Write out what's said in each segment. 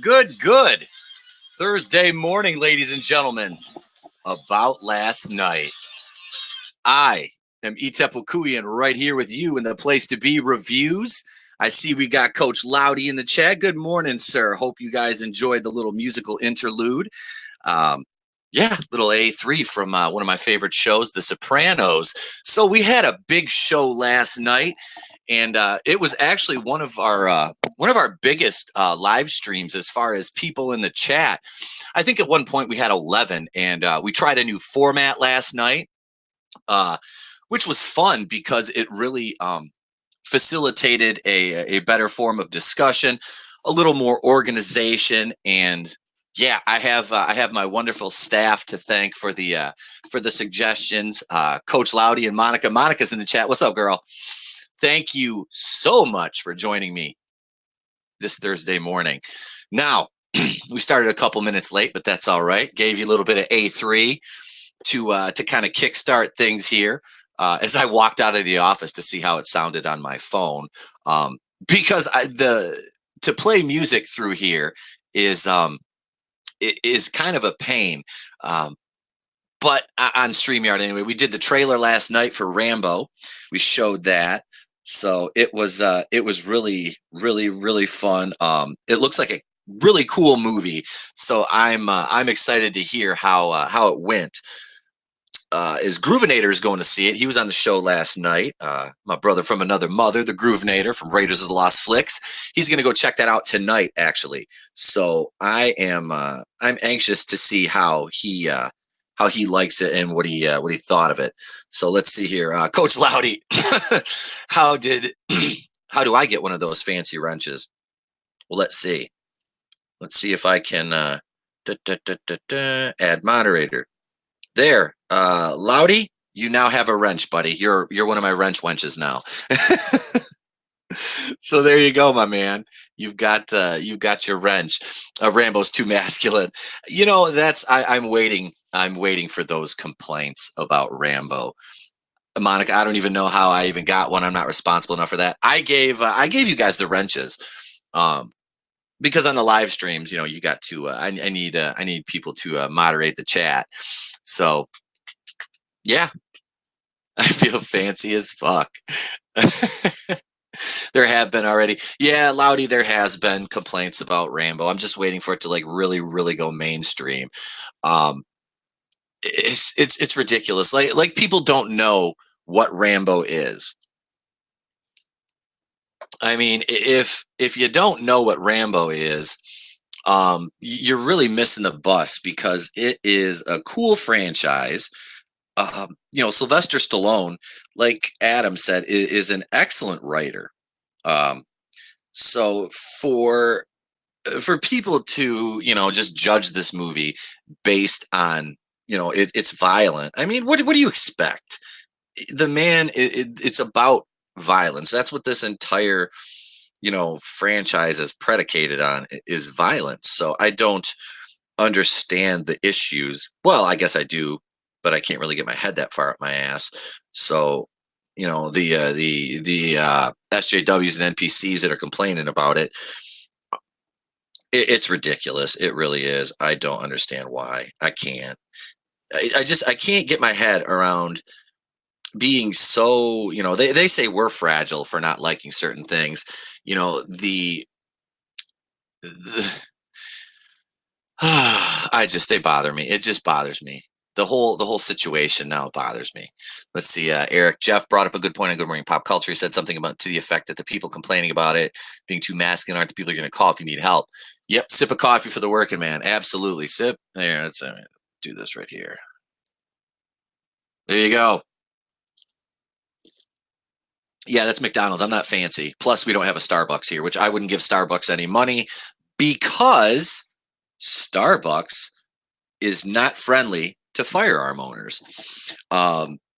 Good. Thursday morning, ladies and gentlemen. About last night. I am Itepukuian right here with you in the place to be reviews. I see we got Coach Loudy in the chat. Good morning, sir. Hope you guys enjoyed the little musical interlude. Little A3 from one of my favorite shows, The Sopranos. So we had a big show last night, and it was actually one of our biggest live streams as far as people in the chat. I think at one point we had 11, and we tried a new format last night, which was fun because it really facilitated a better form of discussion, a little more organization, and yeah, I have my wonderful staff to thank for the suggestions. Coach Loudy and Monica. Monica's in the chat. What's up, girl? Thank you so much for joining me this Thursday morning. Now, we started a couple minutes late, but that's all right. Gave you a little bit of A3 to kind of kickstart things here as I walked out of the office to see how it sounded on my phone. Because to play music through here is kind of a pain. But on StreamYard anyway, we did the trailer last night for Rambo. We showed that. So it was really, really, really fun. It looks like a really cool movie. So I'm excited to hear how it went. Is Groovinator is going to see it. He was on the show last night. My brother from another mother, the Groovinator from Raiders of the Lost Flicks. He's going to go check that out tonight, actually. So I'm anxious to see how he likes it and what he thought of it. So let's see here, Coach Loudy. how do I get one of those fancy wrenches? Well, let's see. Let's see if I can add moderator. There, Loudy, you now have a wrench, buddy. You're one of my wrench wenches now. So there you go, my man. You've got your wrench. Rambo's too masculine. You know, I'm waiting for those complaints about Rambo. Monica, I don't even know how I even got one. I'm not responsible enough for that. I gave you guys the wrenches. Because on the live streams, you got to. I need people to moderate the chat. So, yeah, I feel fancy as fuck. There have been already. Yeah, Loudy, there has been complaints about Rambo. I'm just waiting for it to really, really go mainstream. It's ridiculous. Like people don't know what Rambo is. I mean, if you don't know what Rambo is, you're really missing the bus because it is a cool franchise. Sylvester Stallone, like Adam said, is an excellent writer. So for people to just judge this movie based on it's violent. I mean, what do you expect? The man, it's about violence. That's what this entire franchise is predicated on, is violence. So I don't understand the issues. Well, I guess I do, but I can't really get my head that far up my ass. So the SJWs and NPCs that are complaining about it's ridiculous. It really is. I don't understand why. I can't. I can't get my head around being so, they say we're fragile for not liking certain things. The they bother me. It just bothers me. The whole situation now bothers me. Let's see. Eric Jeff brought up a good point on Good Morning Pop Culture. He said something about to the effect that the people complaining about it being too masculine aren't the people you're going to call if you need help. Yep. Sip of coffee for the working man. Absolutely. Sip. There. Let's do this right here. There you go. Yeah, that's McDonald's. I'm not fancy. Plus, we don't have a Starbucks here, which I wouldn't give Starbucks any money because Starbucks is not friendly to firearm owners.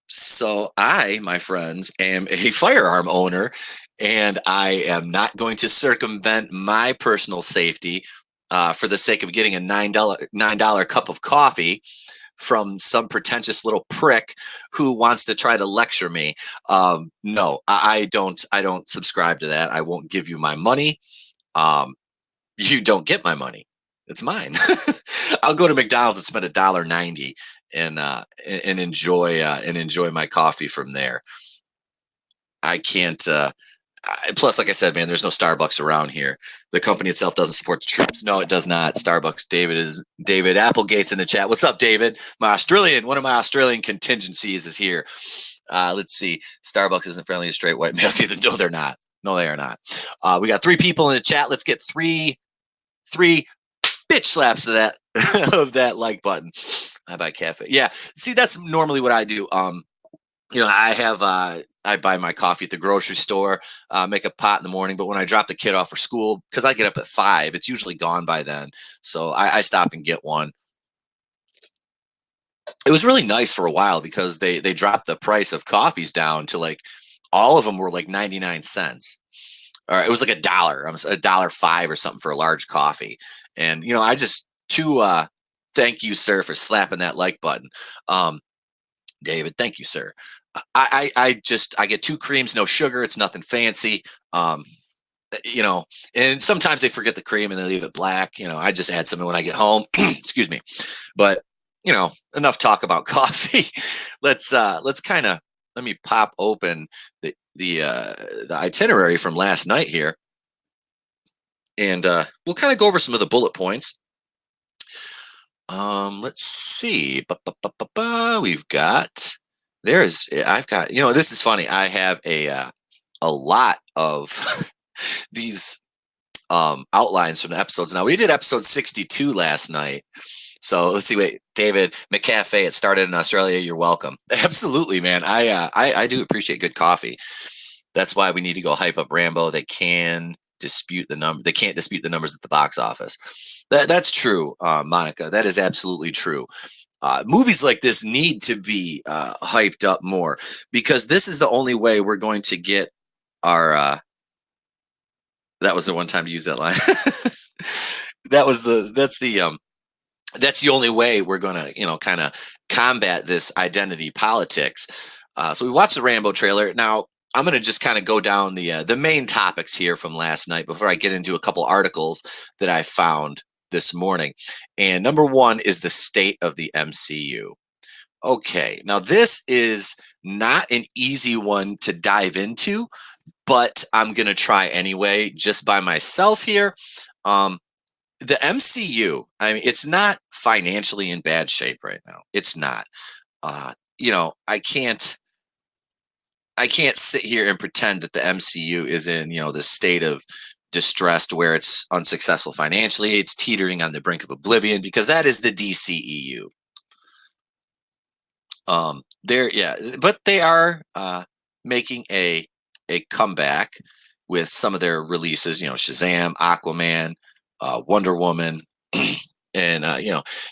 So I, my friends, am a firearm owner, and I am not going to circumvent my personal safety for the sake of getting a $9 cup of coffee from some pretentious little prick who wants to try to lecture me. No, I don't subscribe to that. I won't give you my money. you don't get my money. It's mine. I'll go to McDonald's and spend $1.90 and enjoy my coffee from there. I can't. Plus, like I said, man, there's no Starbucks around here. The company itself doesn't support the troops. No, it does not. Starbucks. David Applegate's in the chat. What's up, David? One of my Australian contingencies is here. Let's see. Starbucks isn't friendly to straight white males either. No, they're not. No, they are not. We got 3 people in the chat. Let's get three bitch slaps of that of that like button. I buy cafe. Yeah. See, that's normally what I do. I buy my coffee at the grocery store, make a pot in the morning. But when I drop the kid off for school, because I get up at 5, it's usually gone by then. So I stop and get one. It was really nice for a while because they dropped the price of coffees down to like all of them were like 99 cents. Or it was like $1.05 or something for a large coffee. And I just thank you, sir, for slapping that like button. David, thank you, sir. I get 2 creams, no sugar. It's nothing fancy. And sometimes they forget the cream and they leave it black. I just add some when I get home. Excuse me. But enough talk about coffee. Let's let me pop open the itinerary from last night here, and we'll kind of go over some of the bullet points. Let's see. I've got. This is funny. I have a lot of these outlines from the episodes. Now we did episode 62 last night. So let's see. Wait, David McCafe. It started in Australia. You're welcome. Absolutely, man. I do appreciate good coffee. That's why we need to go hype up Rambo. They can't dispute the numbers at the box office. That's true, Monica. That is absolutely true. Movies like this need to be hyped up more because this is the only way we're going to get our. That was the one time to use that line. That's the only way we're going to, kind of combat this identity politics. So we watched the Rambo trailer. Now, I'm going to just kind of go down the main topics here from last night before I get into a couple articles that I found this morning. And number 1 is the state of the MCU. Okay, now this is not an easy one to dive into, but I'm going to try anyway, just by myself here. The MCU, I mean, it's not financially in bad shape right now. It's not. I can't sit here and pretend that the MCU is in, this state of distress where it's unsuccessful financially. It's teetering on the brink of oblivion because that is the DCEU. But they are making a comeback with some of their releases. Shazam, Aquaman, Wonder Woman, and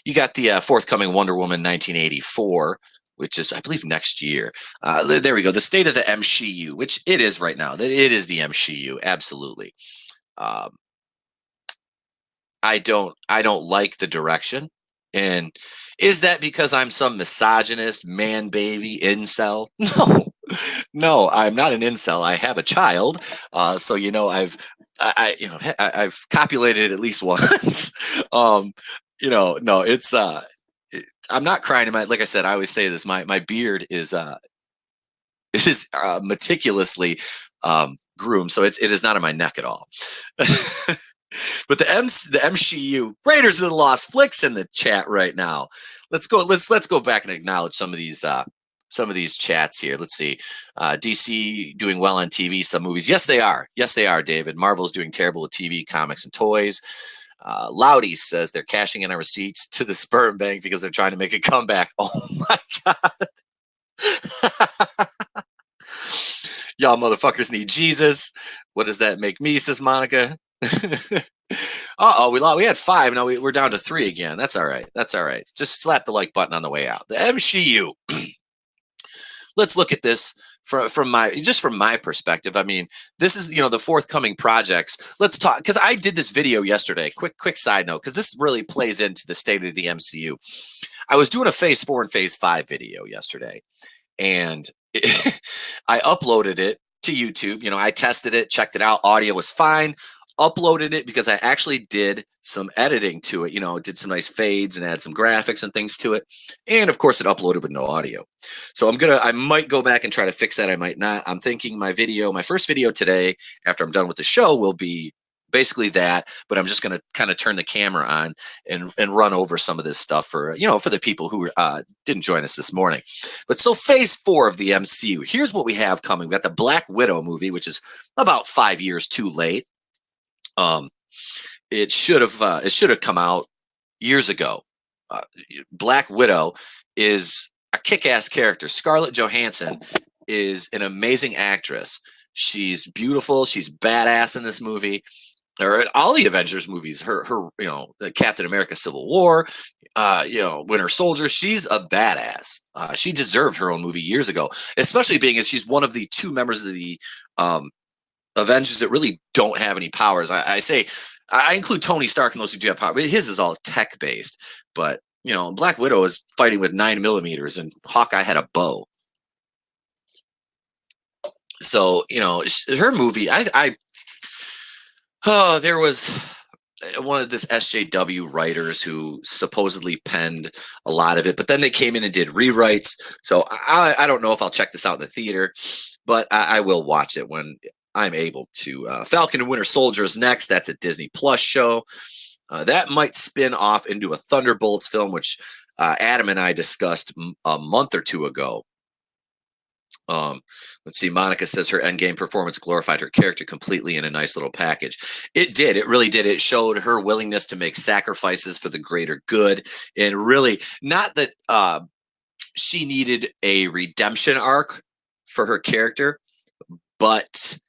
you got the forthcoming Wonder Woman 1984, which is, I believe, next year. There we go. The state of the MCU, which it is right now. It is the MCU, absolutely. I don't like the direction. And is that because I'm some misogynist man baby incel? No, I'm not an incel. I have a child, so I've copulated at least once. No, it's I'm not crying in my. Like I said, I always say this. My beard is meticulously groomed, so it is not on my neck at all. But the MCU Raiders of the Lost Flicks in the chat right now. Let's go back and acknowledge some of these chats here. Let's see. DC doing well on TV, some movies. Yes, they are. Yes, they are, David. Marvel's doing terrible with TV, comics, and toys. Loudy says they're cashing in our receipts to the sperm bank because they're trying to make a comeback. Oh my God. Y'all motherfuckers need Jesus. What does that make me, says Monica. We had 5. Now we're down to 3 again. That's all right. Just slap the like button on the way out. The MCU. Let's look at this from my perspective. I mean, this is the forthcoming projects. Let's talk, because I did this video yesterday. Quick side note, because this really plays into the state of the MCU. I was doing a Phase 4 and Phase 5 video yesterday, and I uploaded it to YouTube. I tested it, checked it out. Audio was fine. uploaded it because I actually did some editing to it. Did some nice fades and add some graphics and things to it. And of course, it uploaded with no audio. So I might go back and try to fix that. I might not. I'm thinking my first video today, after I'm done with the show, will be basically that, but I'm just going to kind of turn the camera on and run over some of this stuff for the people who didn't join us this morning. But so phase 4 of the MCU, here's what we have coming. We got the Black Widow movie, which is about 5 years too late. It should have come out years ago. Black Widow is a kick-ass character. Scarlett Johansson is an amazing actress. She's beautiful. She's badass in this movie, or in all the Avengers movies. Her the Captain America: Civil War, Winter Soldier. She's a badass. She deserved her own movie years ago, especially being as she's one of the 2 members of the Avengers that really don't have any powers. I include Tony Stark and those who do have power, but his is all tech based. But Black Widow is fighting with 9mm, and Hawkeye had a bow. So her movie. There was one of this SJW writers who supposedly penned a lot of it, but then they came in and did rewrites. So I don't know if I'll check this out in the theater, but I will watch it when I'm able to. Falcon and Winter Soldier is next. That's a Disney Plus show. That might spin off into a Thunderbolts film, which Adam and I discussed a month or 2 ago. Let's see. Monica says her Endgame performance glorified her character completely in a nice little package. It did. It really did. It showed her willingness to make sacrifices for the greater good, and really not that she needed a redemption arc for her character, but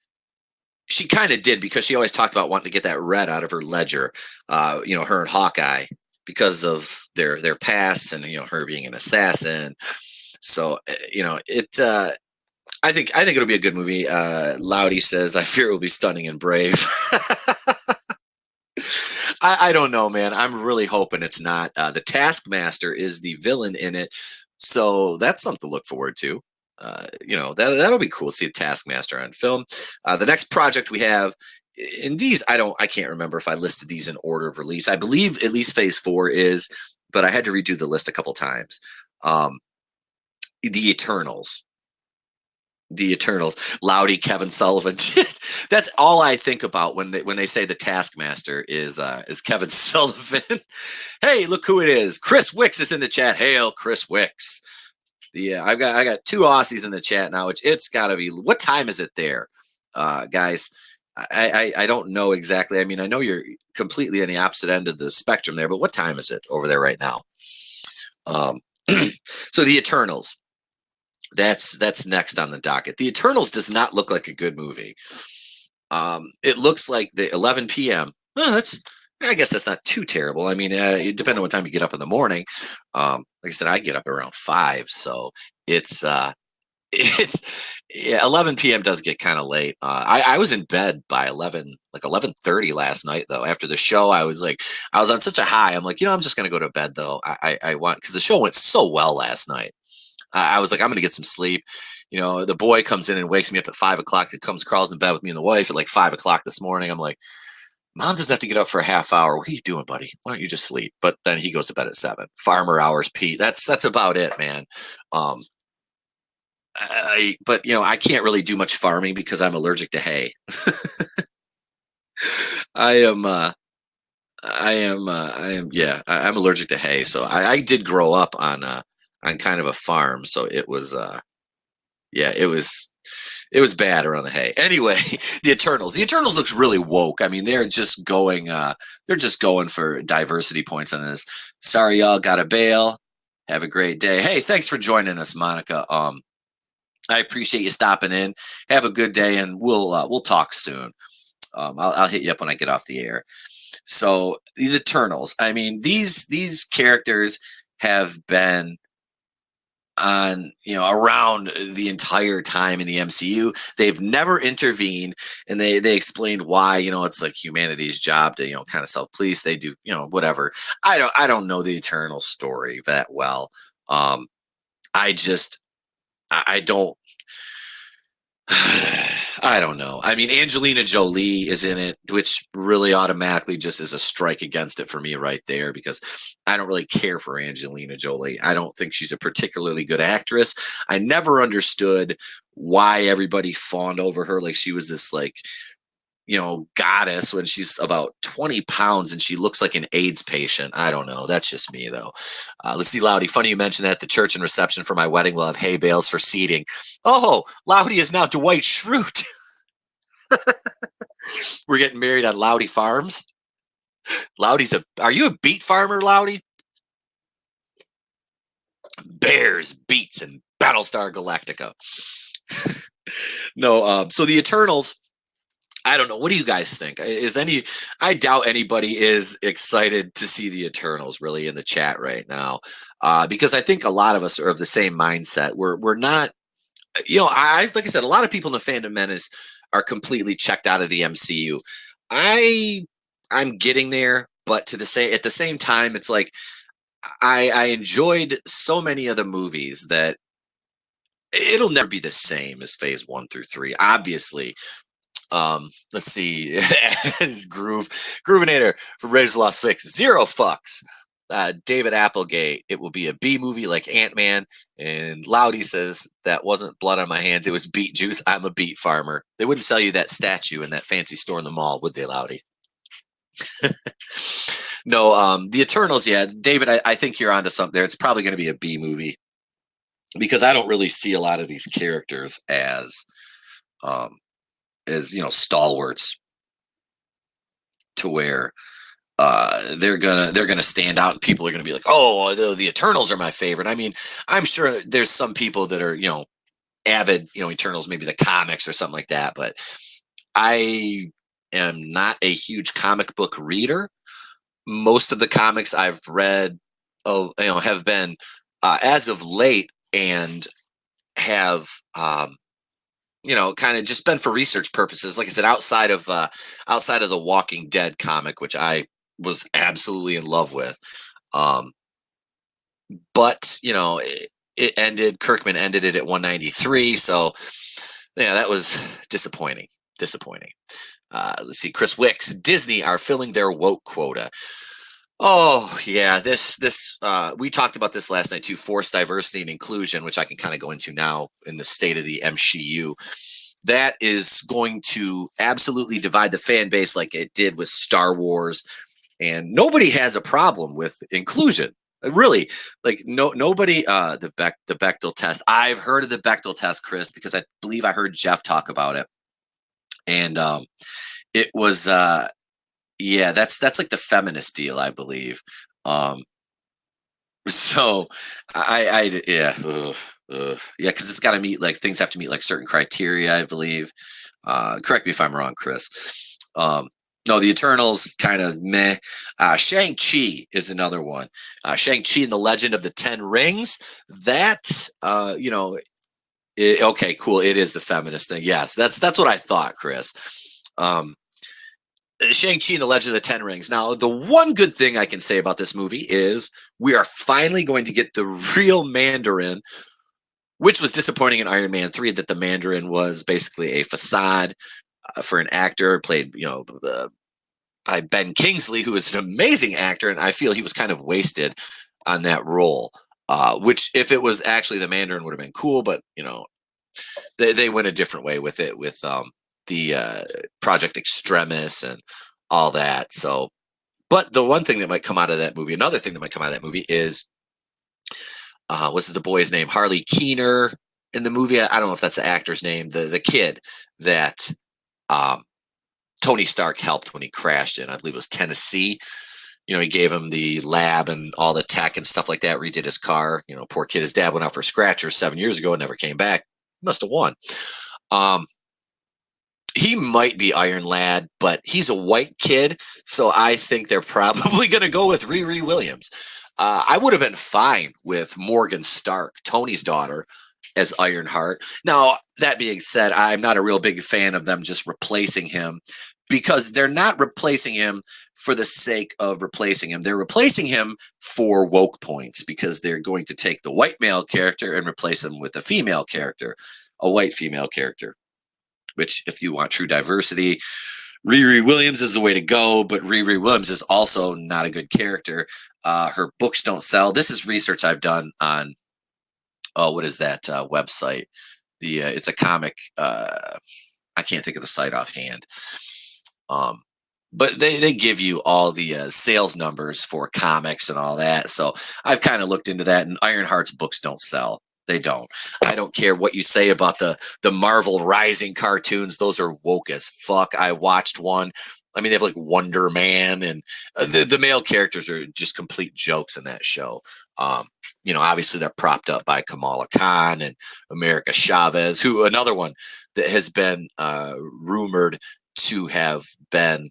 she kind of did, because she always talked about wanting to get that red out of her ledger. Her and Hawkeye, because of their past, and her being an assassin. So it. I think it'll be a good movie. Loudy says, "I fear it will be stunning and brave." I don't know, man. I'm really hoping it's not. The Taskmaster is the villain in it, so that's something to look forward to. That'll be cool to see a Taskmaster on film. The next project we have in these, I can't remember if I listed these in order of release. I believe at least phase 4 is, but I had to redo the list a couple times. The Eternals. The Eternals, Loudy, Kevin Sullivan. That's all I think about when they say the Taskmaster is Kevin Sullivan. Hey, look who it is! Chris Wicks is in the chat. Hail, Chris Wicks. Yeah, I got 2 Aussies in the chat now. It's got to be. What time is it there, guys? I don't know exactly. I mean, I know you're completely on the opposite end of the spectrum there, but what time is it over there right now? So the Eternals. That's next on the docket. The Eternals does not look like a good movie. It looks like the 11 p.m. I guess that's not too terrible. I mean, it depends on what time you get up in the morning. Like I said, I get up around 5, so it's 11 p.m. does get kind of late. I was in bed by 11:30 last night though. After the show, I was on such a high. I'm like, I'm just gonna go to bed though. I want, because the show went so well last night. I was like, I'm going to get some sleep. The boy comes in and wakes me up at 5 o'clock. It crawls in bed with me and the wife at like 5 o'clock this morning. I'm like, Mom doesn't have to get up for a half hour. What are you doing, buddy? Why don't you just sleep? But then he goes to bed at 7. Farmer hours, Pete. That's about it, man. But I can't really do much farming because I'm allergic to hay. I'm allergic to hay. So I did grow up on kind of a farm, so it was it was bad around the hay. Anyway, the Eternals looks really woke. I mean, they're just going for diversity points on this. Sorry, y'all, gotta bail. Have a great day. Hey, thanks for joining us, Monica. I appreciate you stopping in. Have a good day, and we'll talk soon. I'll hit you up when I get off the air. So the Eternals, I mean, these characters have been on around the entire time in the MCU. They've never intervened, and they explained why. It's like humanity's job to kind of self-police. They do whatever. I don't know the Eternal story that well. I don't. I don't know. I mean, Angelina Jolie is in it, which really automatically just is a strike against it for me right there because I don't really care for Angelina Jolie. I don't think she's a particularly good actress. I never understood why everybody fawned over her like she was this like goddess when she's about 20 pounds and she looks like an AIDS patient. I don't know. That's just me, though. Let's see, Loudy. Funny you mentioned that the church and reception for my wedding will have hay bales for seating. Oh, Loudy is now Dwight Schrute. We're getting married on Loudy Farms. Are you a beet farmer, Loudy? Bears, beets, and Battlestar Galactica. No, so the Eternals, I don't know. What do you guys think? I doubt anybody is excited to see the Eternals really in the chat right now, because I think a lot of us are of the same mindset. We're not, like I said, a lot of people in the fandom menace are completely checked out of the MCU. I'm getting there, but at the same time, it's like I enjoyed so many of the movies that it'll never be the same as Phase 1 through 3. Obviously, let's see. Groovinator from Raiders of Las Vegas. Zero fucks. David Applegate, it will be a B movie like Ant-Man. And Loudy says, that wasn't blood on my hands. It was beet juice. I'm a beet farmer. They wouldn't sell you that statue in that fancy store in the mall, would they, Loudy? No, the Eternals, yeah. David, I think you're onto something there. It's probably going to be a B movie because I don't really see a lot of these characters as stalwarts to where they're gonna stand out and people are gonna be like, oh, the Eternals are my favorite. I mean, I'm sure there's some people that are avid Eternals, maybe the comics or something like that, but I am not a huge comic book reader. Most of the comics I've read have been as of late and have kind of just been for research purposes. Like I said, outside of the Walking Dead comic, which I was absolutely in love with. But it ended. Kirkman ended it at 193. So yeah, that was disappointing. Disappointing. Let's see. Chris Wicks, Disney are filling their woke quota. Oh yeah, this we talked about this last night too. Forced diversity and inclusion, which I can kind of go into now in the state of the MCU. That is going to absolutely divide the fan base like it did with Star Wars, and nobody has a problem with inclusion. Really, like nobody. The Bechdel test. I've heard of the Bechdel test, Chris, because I believe I heard Jeff talk about it, and it was. Yeah, that's like the feminist deal, I believe. So yeah, yeah, because it's got to meet like things have to meet like certain criteria, I believe. Correct me if I'm wrong, Chris. No, the Eternals kind of meh. Shang-Chi is another one. Shang-Chi and the Legend of the Ten Rings. That okay, cool. It is the feminist thing. Yes, that's what I thought, Chris. Shang-Chi and the Legend of the Ten Rings. Now, the one good thing I can say about this movie is we are finally going to get the real Mandarin, which was disappointing in Iron Man 3 that the Mandarin was basically a facade for an actor played, by Ben Kingsley, who is an amazing actor, and I feel he was kind of wasted on that role. Which, if it was actually the Mandarin, would have been cool, but they went a different way with it with the Project Extremis and all that. So, but the one thing that might come out of that movie, another thing that might come out of that movie is, what's the boy's name? Harley Keener in the movie. I don't know if that's the actor's name. The kid that Tony Stark helped when he crashed in, I believe it was Tennessee. He gave him the lab and all the tech and stuff like that. Redid his car. Poor kid. His dad went out for scratchers 7 years ago and never came back. Must have won. He might be Iron Lad, but he's a white kid, so I think they're probably going to go with Riri Williams. I would have been fine with Morgan Stark, Tony's daughter, as Ironheart. Now, that being said, I'm not a real big fan of them just replacing him because they're not replacing him for the sake of replacing him. They're replacing him for woke points because they're going to take the white male character and replace him with a female character, a white female character. which if you want true diversity, Riri Williams is the way to go, but Riri Williams is also not a good character. Her books don't sell. This is research I've done on, what is that website? It's a comic. I can't think of the site offhand. But they give you all the sales numbers for comics and all that. So I've kind of looked into that, and Ironheart's books don't sell. They don't. I don't care what you say about the Marvel Rising cartoons. Those are woke as fuck. I watched one. I mean, they have like Wonder Man, and the male characters are just complete jokes in that show. Obviously they're propped up by Kamala Khan and America Chavez, who another one that has been rumored to have been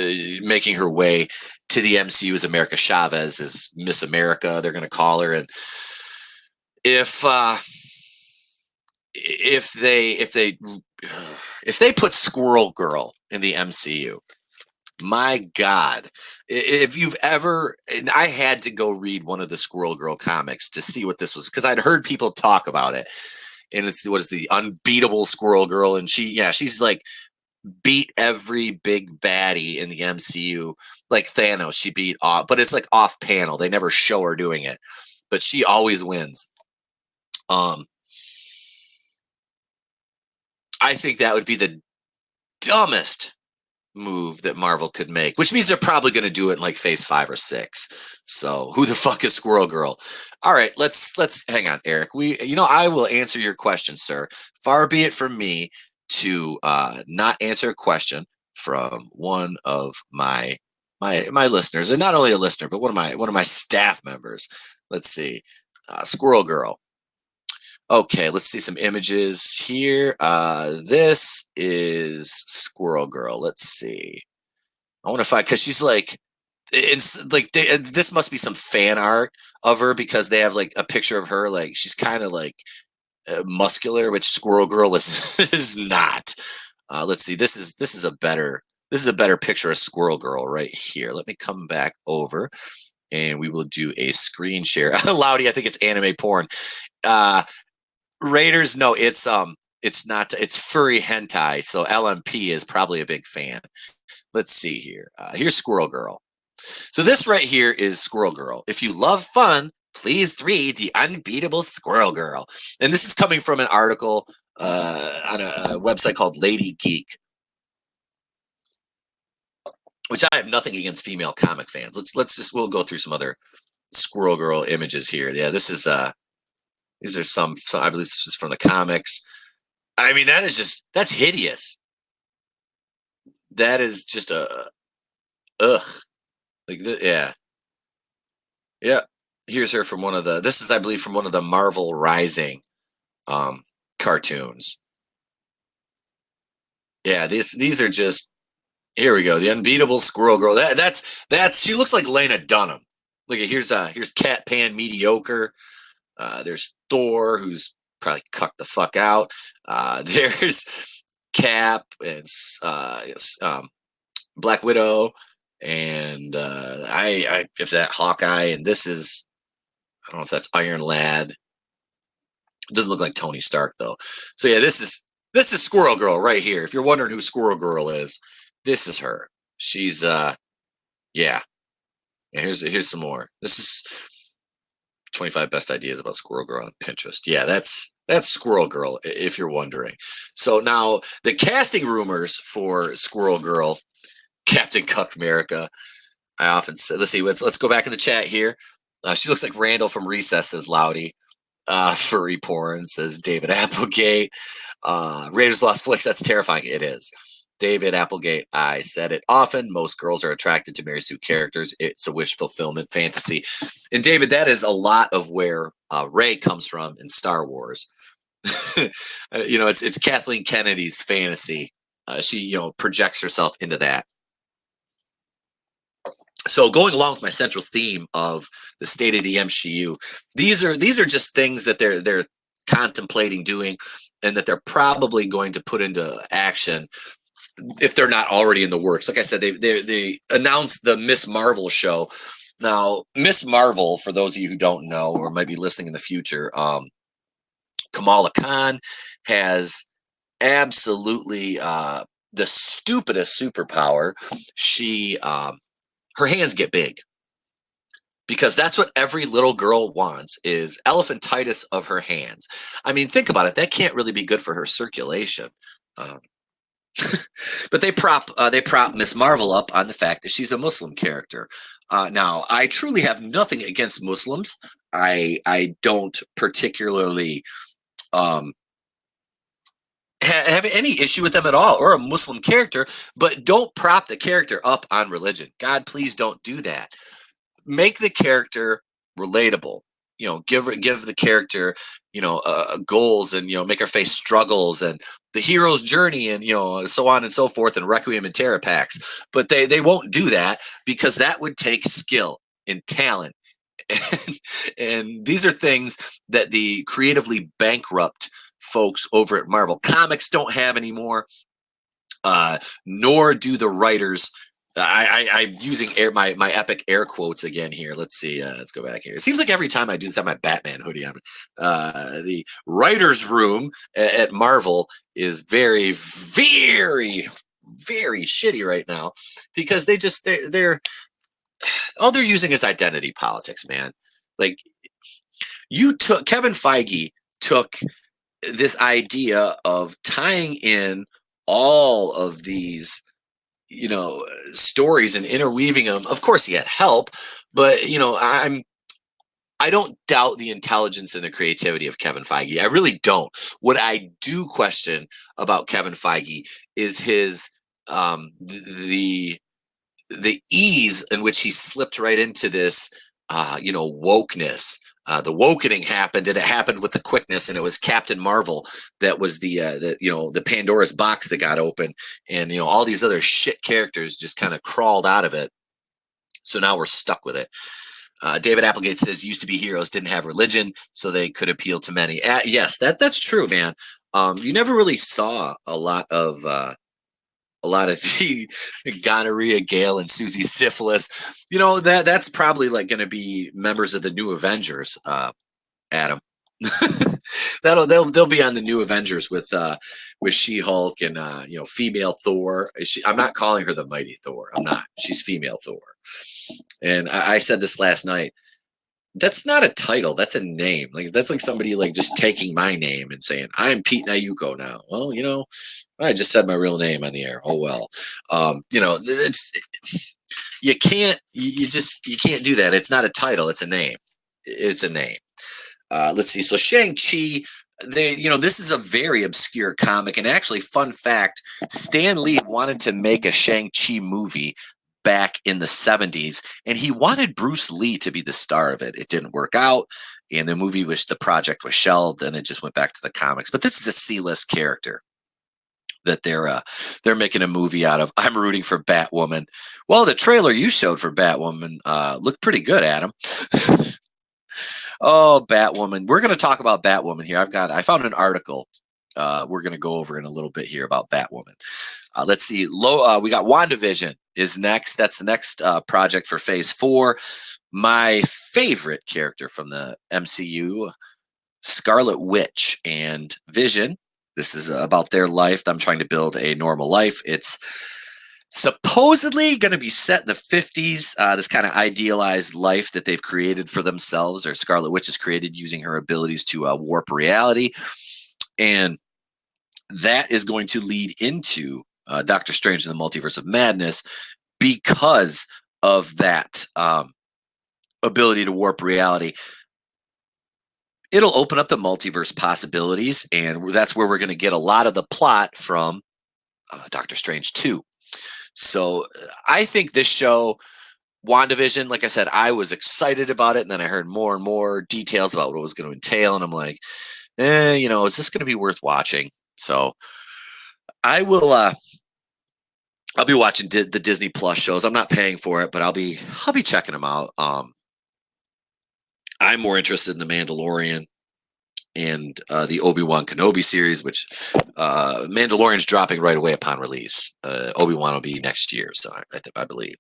making her way to the MCU as America Chavez, as Miss America, they're going to call her. And if they put Squirrel Girl in the MCU, my God, if you've ever, and I had to go read one of the Squirrel Girl comics to see what this was, because I'd heard people talk about it, and it's what is the unbeatable Squirrel Girl, and she's like beat every big baddie in the MCU, like Thanos. She beat off, but it's like off panel. They never show her doing it, but she always wins. I think that would be the dumbest move that Marvel could make, which means they're probably going to do it in like phase 5 or 6. So who the fuck is Squirrel Girl? All right, let's hang on, Eric. I will answer your question, sir. Far be it from me to not answer a question from one of my listeners, and not only a listener, but one of my staff members. Let's see, Squirrel Girl. Okay, let's see some images here. This is Squirrel Girl. Let's see. I want to find, because she's like, it's like this must be some fan art of her, because they have like a picture of her, like she's kind of like muscular, which Squirrel Girl is not. Let's see. This is a better picture of Squirrel Girl right here. Let me come back over, and we will do a screen share. Loudy, I think it's anime porn. Raiders, no, it's not. It's furry hentai. So LMP is probably a big fan. Let's see here. Here's Squirrel Girl. So this right here is Squirrel Girl. If you love fun, please read The Unbeatable Squirrel Girl. And this is coming from an article on a website called Lady Geek, which I have nothing against female comic fans. We'll go through some other Squirrel Girl images here. Yeah, this is these are some I believe this is from the comics. I mean, that's hideous. That is just ugh. Like, yeah. Here's her from this is, I believe, from one of the Marvel Rising cartoons. Yeah, these are just, here we go. The Unbeatable Squirrel Girl. That's she looks like Lena Dunham. Look at here's Cat Pan Mediocre. There's Thor, who's probably cucked the fuck out. There's Cap and Black Widow, and if that Hawkeye, and this is, I don't know if that's Iron Lad. It doesn't look like Tony Stark though. So yeah, this is Squirrel Girl right here. If you're wondering who Squirrel Girl is, this is her. She's yeah. Here's some more. This is 25 best ideas about Squirrel Girl on Pinterest. Yeah, that's Squirrel Girl, if you're wondering. So now the casting rumors for Squirrel Girl, Captain Cuck America. I often say, let's see, let's go back in the chat here. She looks like Randall from Recess, says Loudy. Furry porn, says David Applegate. Raiders Lost Flicks, that's terrifying. It is. David Applegate, I said it often. Most girls are attracted to Mary Sue characters. It's a wish fulfillment fantasy. And David, that is a lot of where Rey comes from in Star Wars. It's Kathleen Kennedy's fantasy. She, projects herself into that. So going along with my central theme of the state of the MCU, these are just things that they're contemplating doing, and that they're probably going to put into action if they're not already in the works. Like I said, they announced the Miss Marvel show. Now, Miss Marvel, for those of you who don't know or might be listening in the future, Kamala Khan has absolutely the stupidest superpower. She her hands get big because that's what every little girl wants is elephantitis of her hands. I mean, think about it. That can't really be good for her circulation. Um, but they prop Miss Marvel up on the fact that she's a Muslim character. Now, I truly have nothing against Muslims. I don't particularly um, have any issue with them at all, or a Muslim character. But don't prop the character up on religion. God, please don't do that. Make the character relatable. Give the character goals, and make her face struggles and the hero's journey, and so on and so forth, and Requiem and Terror packs. But they won't do that because that would take skill and talent. And these are things that the creatively bankrupt folks over at Marvel Comics don't have anymore, nor do the writers. I'm using my epic air quotes again here. Let's see. Let's go back here. It seems like every time I do this, I have my Batman hoodie on. The writers' room at Marvel is very, very, very shitty right now because they're all they're using is identity politics, man. Like Kevin Feige took this idea of tying in all of these stories and interweaving them. Of course he had help, but I don't doubt the intelligence and the creativity of Kevin Feige. I really don't. What I do question about Kevin Feige is his the ease in which he slipped right into this wokeness. The wokening happened, and it happened with the quickness, and it was Captain Marvel that was the Pandora's box that got open, and all these other shit characters just kind of crawled out of it. So now we're stuck with it. David Applegate says used to be heroes didn't have religion, so they could appeal to many. Yes, that's true, man. You never really saw a lot of the gonorrhea, Gale, and Susie Syphilis. That's probably like going to be members of the new Avengers. Adam, they'll be on the new Avengers with She-Hulk and female Thor. I'm not calling her the Mighty Thor. I'm not. She's female Thor. And I said this last night. That's not a title. That's a name. Like that's like somebody like just taking my name and saying I'm Pete Nayuko now. Well, I just said my real name on the air. Oh well. It's you can't do that. It's not a title. It's a name. It's a name. Let's see. So Shang-Chi, this is a very obscure comic, and actually, fun fact: Stan Lee wanted to make a Shang-Chi movie back in the 70s, and he wanted Bruce Lee to be the star of it. It didn't work out, and the project was shelved, and it just went back to the comics. But this is a C-list character that they're making a movie out of. I'm rooting for Batwoman. Well, the trailer you showed for Batwoman looked pretty good, Adam. Oh, Batwoman. We're going to talk about Batwoman here. I found an article we're going to go over in a little bit here about Batwoman. Let's see. We got WandaVision is next. That's the next project for Phase 4. My favorite character from the MCU, Scarlet Witch and Vision. This is about their life. I'm trying to build a normal life. It's supposedly going to be set in the 50s, this kind of idealized life that they've created for themselves, or Scarlet Witch has created using her abilities to warp reality. And that is going to lead into Doctor Strange and the Multiverse of Madness because of that ability to warp reality. It'll open up the multiverse possibilities, and that's where we're going to get a lot of the plot from Doctor Strange 2. So I think this show, WandaVision, like I said, I was excited about it, and then I heard more and more details about what it was going to entail, and I'm like, is this going to be worth watching? So I will. I'll be watching the Disney Plus shows. I'm not paying for it, but I'll be checking them out. I'm more interested in The Mandalorian and the Obi-Wan Kenobi series, which Mandalorian's dropping right away upon release. Obi-Wan will be next year, so I believe.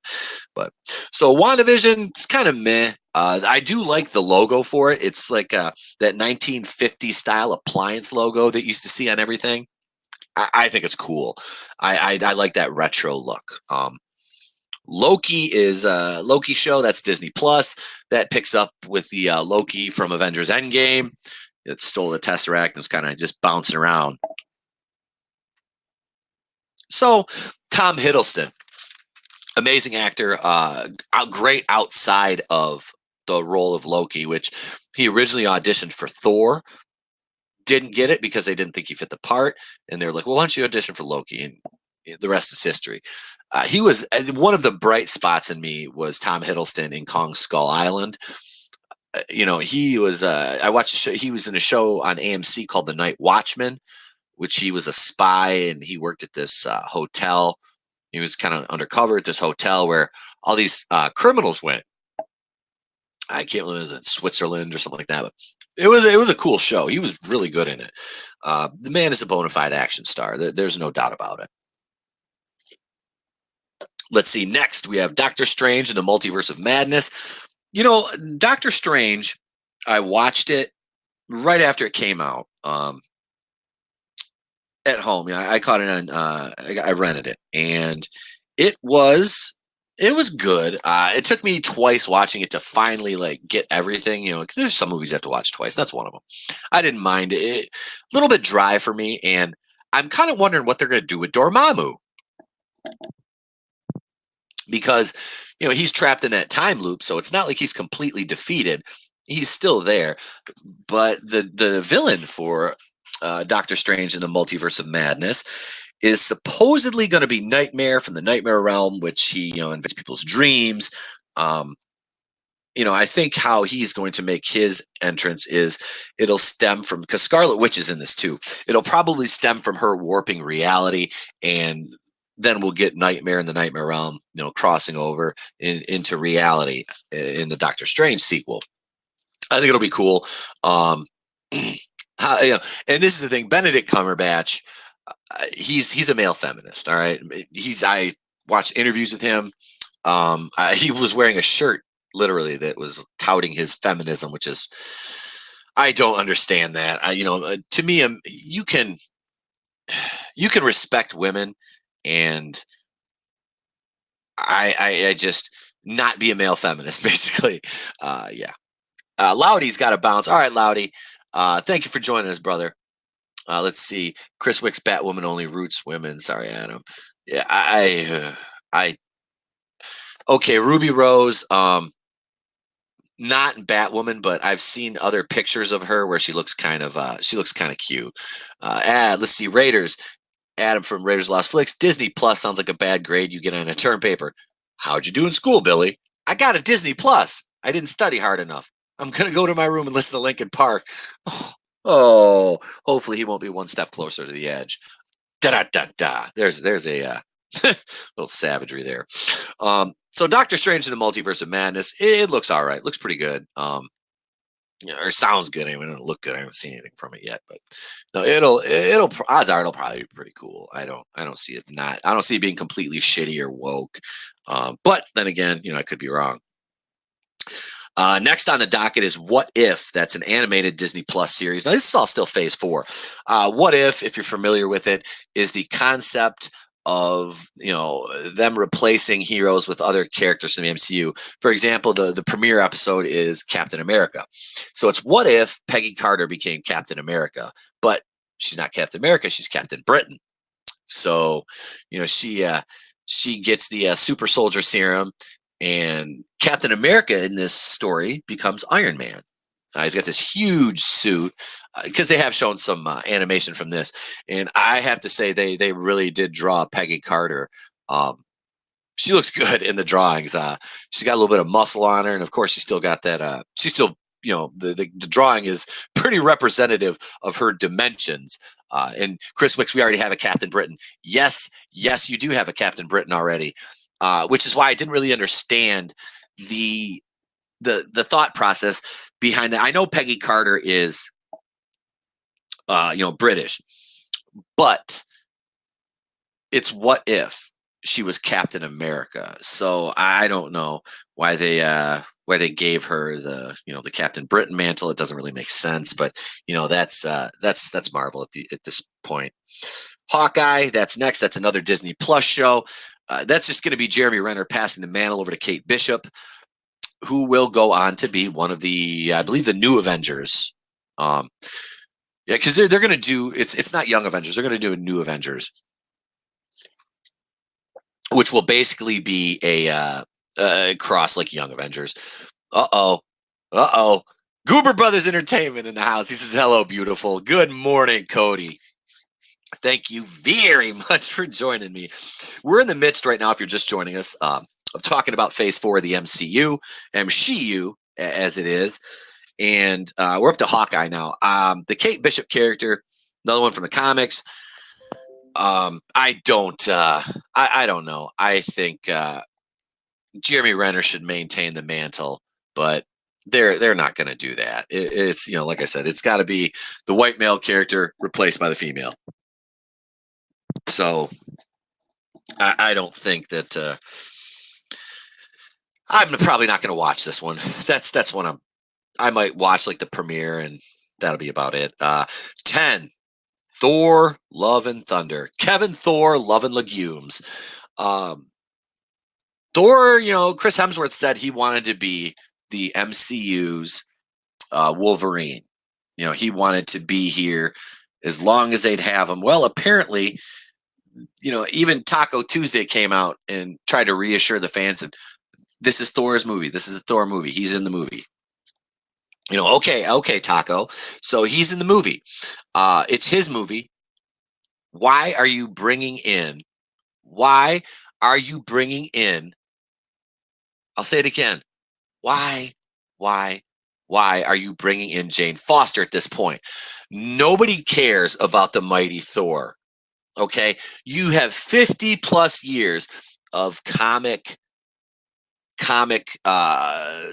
But so WandaVision, it's kind of meh. I do like the logo for it. It's like that 1950 style appliance logo that you used to see on everything. I think it's cool. I like that retro look. Loki is Loki show. That's Disney Plus. That picks up with the Loki from Avengers Endgame. It stole the Tesseract and was kind of just bouncing around. So Tom Hiddleston, amazing actor, great outside of the role of Loki, which he originally auditioned for Thor. Didn't get it because they didn't think he fit the part, and they were like, "Well, why don't you audition for Loki?" And the rest is history. He was one of the bright spots in me was Tom Hiddleston in Kong Skull Island. He was. I watched a show. He was in a show on AMC called The Night Watchman, which he was a spy and he worked at this hotel. He was kind of undercover at this hotel where all these criminals went. I can't remember, it was in Switzerland or something like that, but it was a cool show. He was really good in it. The man is a bona fide action star. There's no doubt about it. Let's see. Next, we have Doctor Strange and the Multiverse of Madness. Doctor Strange, I watched it right after it came out at home. I caught it on. I rented it, and it was good. It took me twice watching it to finally get everything. There's some movies you have to watch twice. That's one of them. I didn't mind it. A little bit dry for me, and I'm kind of wondering what they're going to do with Dormammu, because he's trapped in that time loop, so it's not like he's completely defeated. He's still there, but the villain for Doctor Strange in the Multiverse of Madness is supposedly going to be Nightmare from the Nightmare Realm, which he invades people's dreams. I think how he's going to make his entrance is it'll stem from, because Scarlet Witch is in this too. It'll probably stem from her warping reality, and then we'll get Nightmare in the Nightmare Realm, crossing over into reality in the Doctor Strange sequel. I think it'll be cool. And this is the thing, Benedict Cumberbatch, he's a male feminist. All right. I watched interviews with him. He was wearing a shirt literally that was touting his feminism, which is, I don't understand that. To me, you can respect women, and I just not be a male feminist, basically. Yeah. Loudy's got to bounce. All right, Loudy. Thank you for joining us, brother. Let's see. Chris Wick's Batwoman only roots women. Sorry, Adam. Yeah, okay. Ruby Rose, not Batwoman, but I've seen other pictures of her where she looks kind of cute. Let's see. Raiders. Adam from Raiders Lost Flicks. Disney Plus sounds like a bad grade you get on a term paper. How'd you do in school, Billy? I got a Disney Plus. I didn't study hard enough. I'm going to go to my room and listen to Linkin Park. Oh, hopefully he won't be one step closer to the edge. Da da da da. There's a little savagery there. So Doctor Strange in the Multiverse of Madness, it looks all right. Looks pretty good. Or sounds good. Anyway, it doesn't look good. I haven't seen anything from it yet, but no, odds are it'll probably be pretty cool. I don't see it being completely shitty or woke. But then again, I could be wrong. Next on the docket is What If? That's an animated Disney Plus series. Now, this is all still phase 4. What If you're familiar with it, is the concept of them replacing heroes with other characters from the MCU. For example, the premiere episode is Captain America. So it's what if Peggy Carter became Captain America, but she's not Captain America, she's Captain Britain. So she gets the super soldier serum, and Captain America in this story becomes Iron Man. He's got this huge suit, because they have shown some animation from this, and I have to say they really did draw Peggy Carter. She looks good in the drawings. She's got a little bit of muscle on her, and of course she's still got that. She's still, the drawing is pretty representative of her dimensions. And Chris Wicks, we already have a Captain Britain. Yes, you do have a Captain Britain already, which is why I didn't really understand the thought process behind that. I know Peggy Carter is British. But it's what if she was Captain America. So I don't know why they gave her the Captain Britain mantle. It doesn't really make sense, but that's Marvel at this point. Hawkeye, that's next. That's another Disney Plus show. That's just going to be Jeremy Renner passing the mantle over to Kate Bishop, who will go on to be one of the, I believe, the new Avengers. Yeah, because they're going to do it's not Young Avengers. They're going to do a New Avengers, which will basically be a cross like Young Avengers. Uh oh. Goober Brothers Entertainment in the house. He says, "Hello, beautiful. Good morning, Cody. Thank you very much for joining me." We're in the midst right now, if you're just joining us, of talking about Phase 4 of the MCU, as it is. And we're up to Hawkeye now. The Kate Bishop character, another one from the comics. I don't know. I think Jeremy Renner should maintain the mantle, but they're not going to do that. It's like I said, it's got to be the white male character replaced by the female. So I don't think that I'm probably not going to watch this one. That's one I might watch like the premiere, and that'll be about it. 10. Thor: Love and Thunder. Kevin Thor, Love and Legumes. Thor, Chris Hemsworth said he wanted to be the MCU's Wolverine. He wanted to be here as long as they'd have him. Well, apparently, even Taco Tuesday came out and tried to reassure the fans that this is Thor's movie. This is a Thor movie. He's in the movie. Okay, Taco. So he's in the movie. It's his movie. Why are you bringing in? I'll say it again. Why are you bringing in Jane Foster at this point? Nobody cares about the mighty Thor. Okay, you have 50 plus years of comic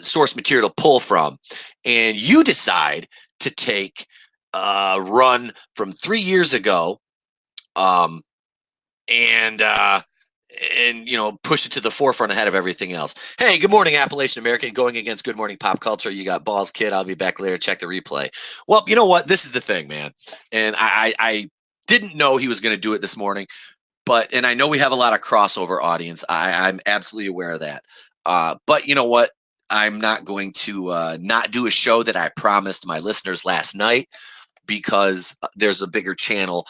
source material to pull from, and you decide to take a run from 3 years ago, and push it to the forefront ahead of everything else. Hey, good morning, Appalachian American. Going against Good Morning Pop Culture. You got balls, kid. I'll be back later. Check the replay. Well, you know what? This is the thing, man. And I didn't know he was going to do it this morning, and I know we have a lot of crossover audience. I'm absolutely aware of that. But you know what? I'm not going to not do a show that I promised my listeners last night, because there's a bigger channel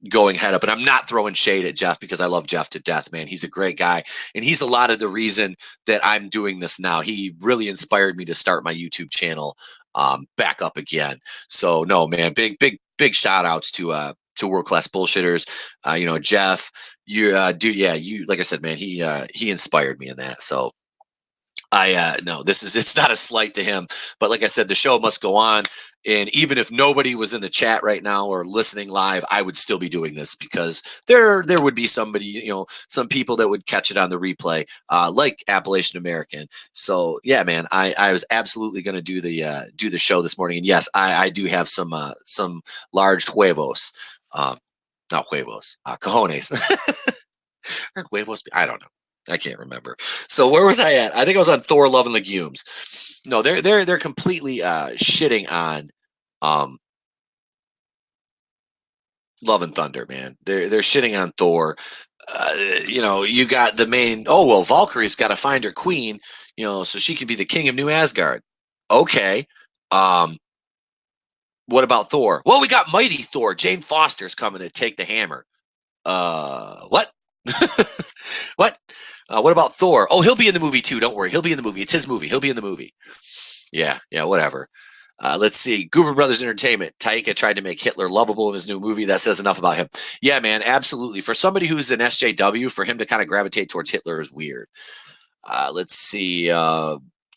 going head up. And I'm not throwing shade at Jeff, because I love Jeff to death, man. He's a great guy. And he's a lot of the reason that I'm doing this now. He really inspired me to start my YouTube channel back up again. So no, man, big shout outs to World Class Bullshitters. Jeff, you like I said, man, he inspired me in that. So no, it's not a slight to him, but like I said, the show must go on. And even if nobody was in the chat right now or listening live, I would still be doing this, because there would be somebody, some people that would catch it on the replay, like Appalachian American. So yeah, man, I was absolutely going to do the show this morning. And yes, I do have some large huevos, not huevos, cojones. Aren't huevos? I don't know. I can't remember. So where was I at? I think I was on Thor: Love and Legumes. No, they're completely shitting on Love and Thunder, man. They're shitting on Thor. You got the main. Oh well, Valkyrie's got to find her queen, so she can be the king of New Asgard. Okay. What about Thor? Well, we got mighty Thor. Jane Foster's coming to take the hammer. What? What? What about Thor? Oh, he'll be in the movie too. Don't worry. He'll be in the movie. It's his movie. He'll be in the movie. Yeah, whatever. Let's see. Goober Brothers Entertainment. Taika tried to make Hitler lovable in his new movie. That says enough about him. Yeah, man, absolutely. For somebody who's an SJW, for him to kind of gravitate towards Hitler is weird. Let's see.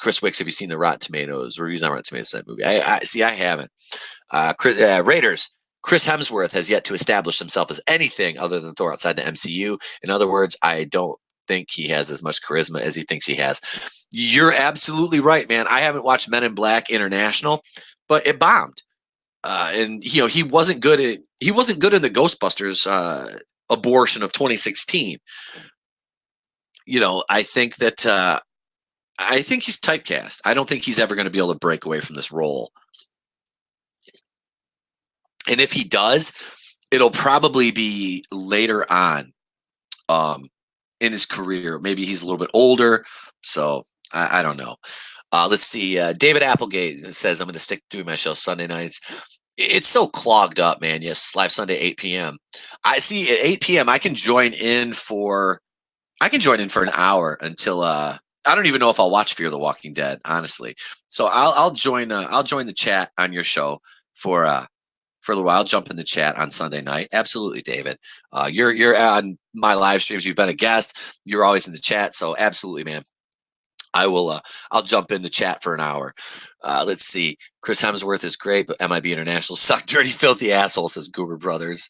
Chris Wicks, have you seen the Rotten Tomatoes reviews on Rotten Tomatoes of that movie? I haven't. Raiders. Chris Hemsworth has yet to establish himself as anything other than Thor outside the MCU. In other words, I don't think he has as much charisma as he thinks he has. You're absolutely right, man. I haven't watched Men in Black International, but it bombed. and he wasn't good at he wasn't good in the Ghostbusters abortion of 2016. I think that I think he's typecast. I don't think he's ever going to be able to break away from this role. And if he does, it'll probably be later on in his career. Maybe he's a little bit older. So I don't know. Let's see. David Applegate says, I'm going to stick to doing my show Sunday nights. It's so clogged up, man. Yes, live Sunday, 8 p.m. I see at 8 p.m. I can join in for an hour until I don't even know if I'll watch Fear the Walking Dead, honestly. So I'll join the chat on your show for a little while. I'll jump in the chat on Sunday night. Absolutely, David. You're on my live streams. You've been a guest. You're always in the chat. So absolutely, man. I will. I'll jump in the chat for an hour. Let's see. Chris Hemsworth is great, but MIB International suck, dirty, filthy asshole, says Goober Brothers.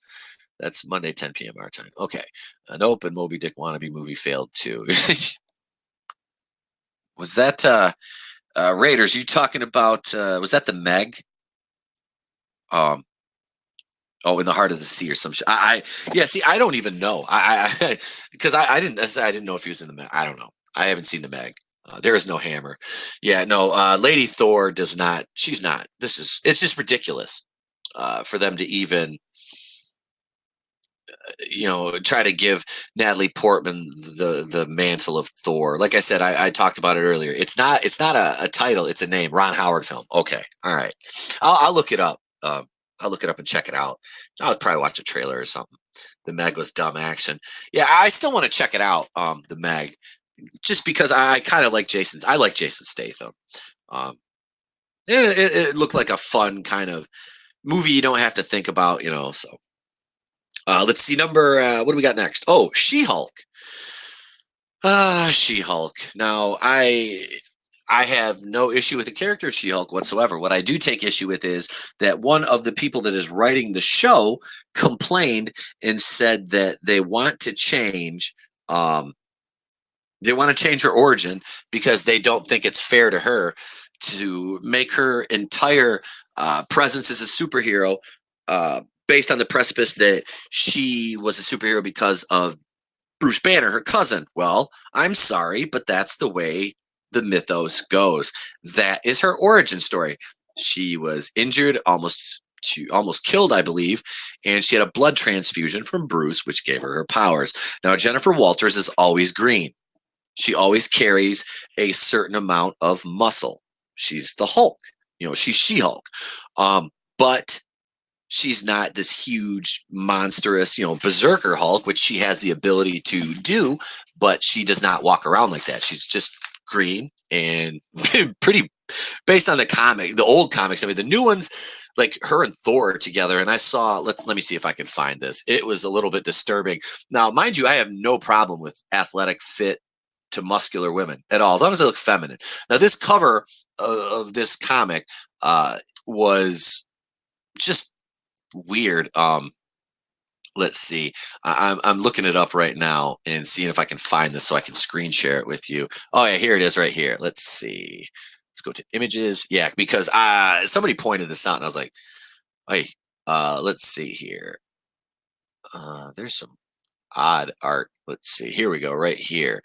That's Monday, 10 p.m. our time. Okay. Nope. And Moby Dick wannabe movie failed too. Was that Raiders? You talking about? Was that the Meg? Oh, in the heart of the sea or some shit. Yeah. See, I don't even know. Because I didn't know if he was in the Meg. I don't know. I haven't seen the Meg. There is no hammer. Yeah, no. Lady Thor does not. She's not. It's just ridiculous for them to even, try to give Natalie Portman the mantle of Thor. Like I said, I talked about it earlier. It's not a title. It's a name. Ron Howard film. Okay, all right. I'll look it up. I'll look it up and check it out. I'll probably watch a trailer or something. The Meg was dumb action. Yeah, I still want to check it out. The Meg. Just because I kind of like I like Jason Statham. It looked like a fun kind of movie you don't have to think about, so. Let's see, what do we got next? Oh, She-Hulk. She-Hulk. Now, I have no issue with the character of She-Hulk whatsoever. What I do take issue with is that one of the people that is writing the show complained and said that they want to change her origin because they don't think it's fair to her to make her entire presence as a superhero based on the precipice that she was a superhero because of Bruce Banner, her cousin. Well, I'm sorry, but that's the way the mythos goes. That is her origin story. She was injured, almost killed, I believe, and she had a blood transfusion from Bruce, which gave her powers. Now, Jennifer Walters is always green. She always carries a certain amount of muscle. She's the Hulk. She's She-Hulk. But she's not this huge, monstrous, berserker Hulk, which she has the ability to do, but she does not walk around like that. She's just green and pretty, based on the old comics. I mean, the new ones, like her and Thor together. And I saw, let me see if I can find this. It was a little bit disturbing. Now, mind you, I have no problem with athletic, fit to muscular women at all, as long as they look feminine. Now, this cover of this comic was just weird. Let's see. I'm looking it up right now and seeing if I can find this so I can screen share it with you. Oh yeah, here it is right here. Let's see. Let's go to images. Yeah, because somebody pointed this out and I was like, hey, let's see here. There's some odd art. Let's see. Here we go. Right here.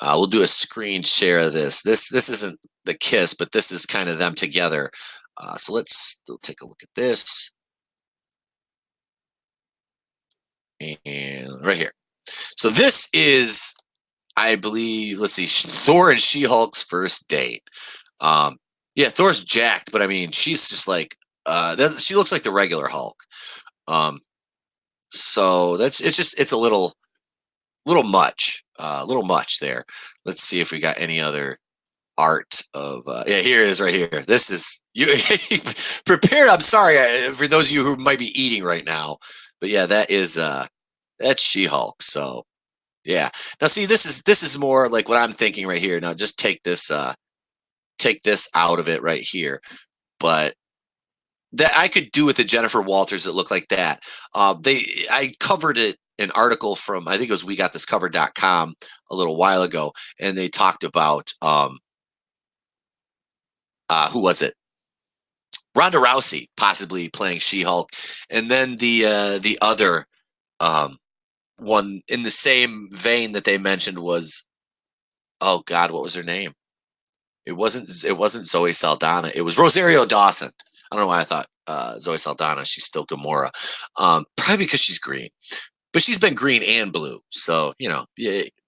We'll do a screen share of this. This isn't the kiss, but this is kind of them together. So let's take a look at this. And right here. So this is, I believe, let's see, Thor and She-Hulk's first date. Yeah, Thor's jacked, but I mean, she's just like, she looks like the regular Hulk. So it's a little much, there. Let's see if we got any other art of, yeah, here it is right here. This is, you prepared. I'm sorry for those of you who might be eating right now, but yeah, that's She-Hulk. So yeah. Now see, this is more like what I'm thinking right here. Now just take this out of it right here. But that I could do with the Jennifer Walters that look like that. I covered an article from, I think it was WeGotThisCovered.com a little while ago, and they talked about who was it? Ronda Rousey possibly playing She-Hulk, and then the other one in the same vein that they mentioned was, oh God, what was her name? It wasn't Zoe Saldana. It was Rosario Dawson. I don't know why I thought Zoe Saldana. She's still Gamora, probably because she's green. But she's been green and blue, so yeah,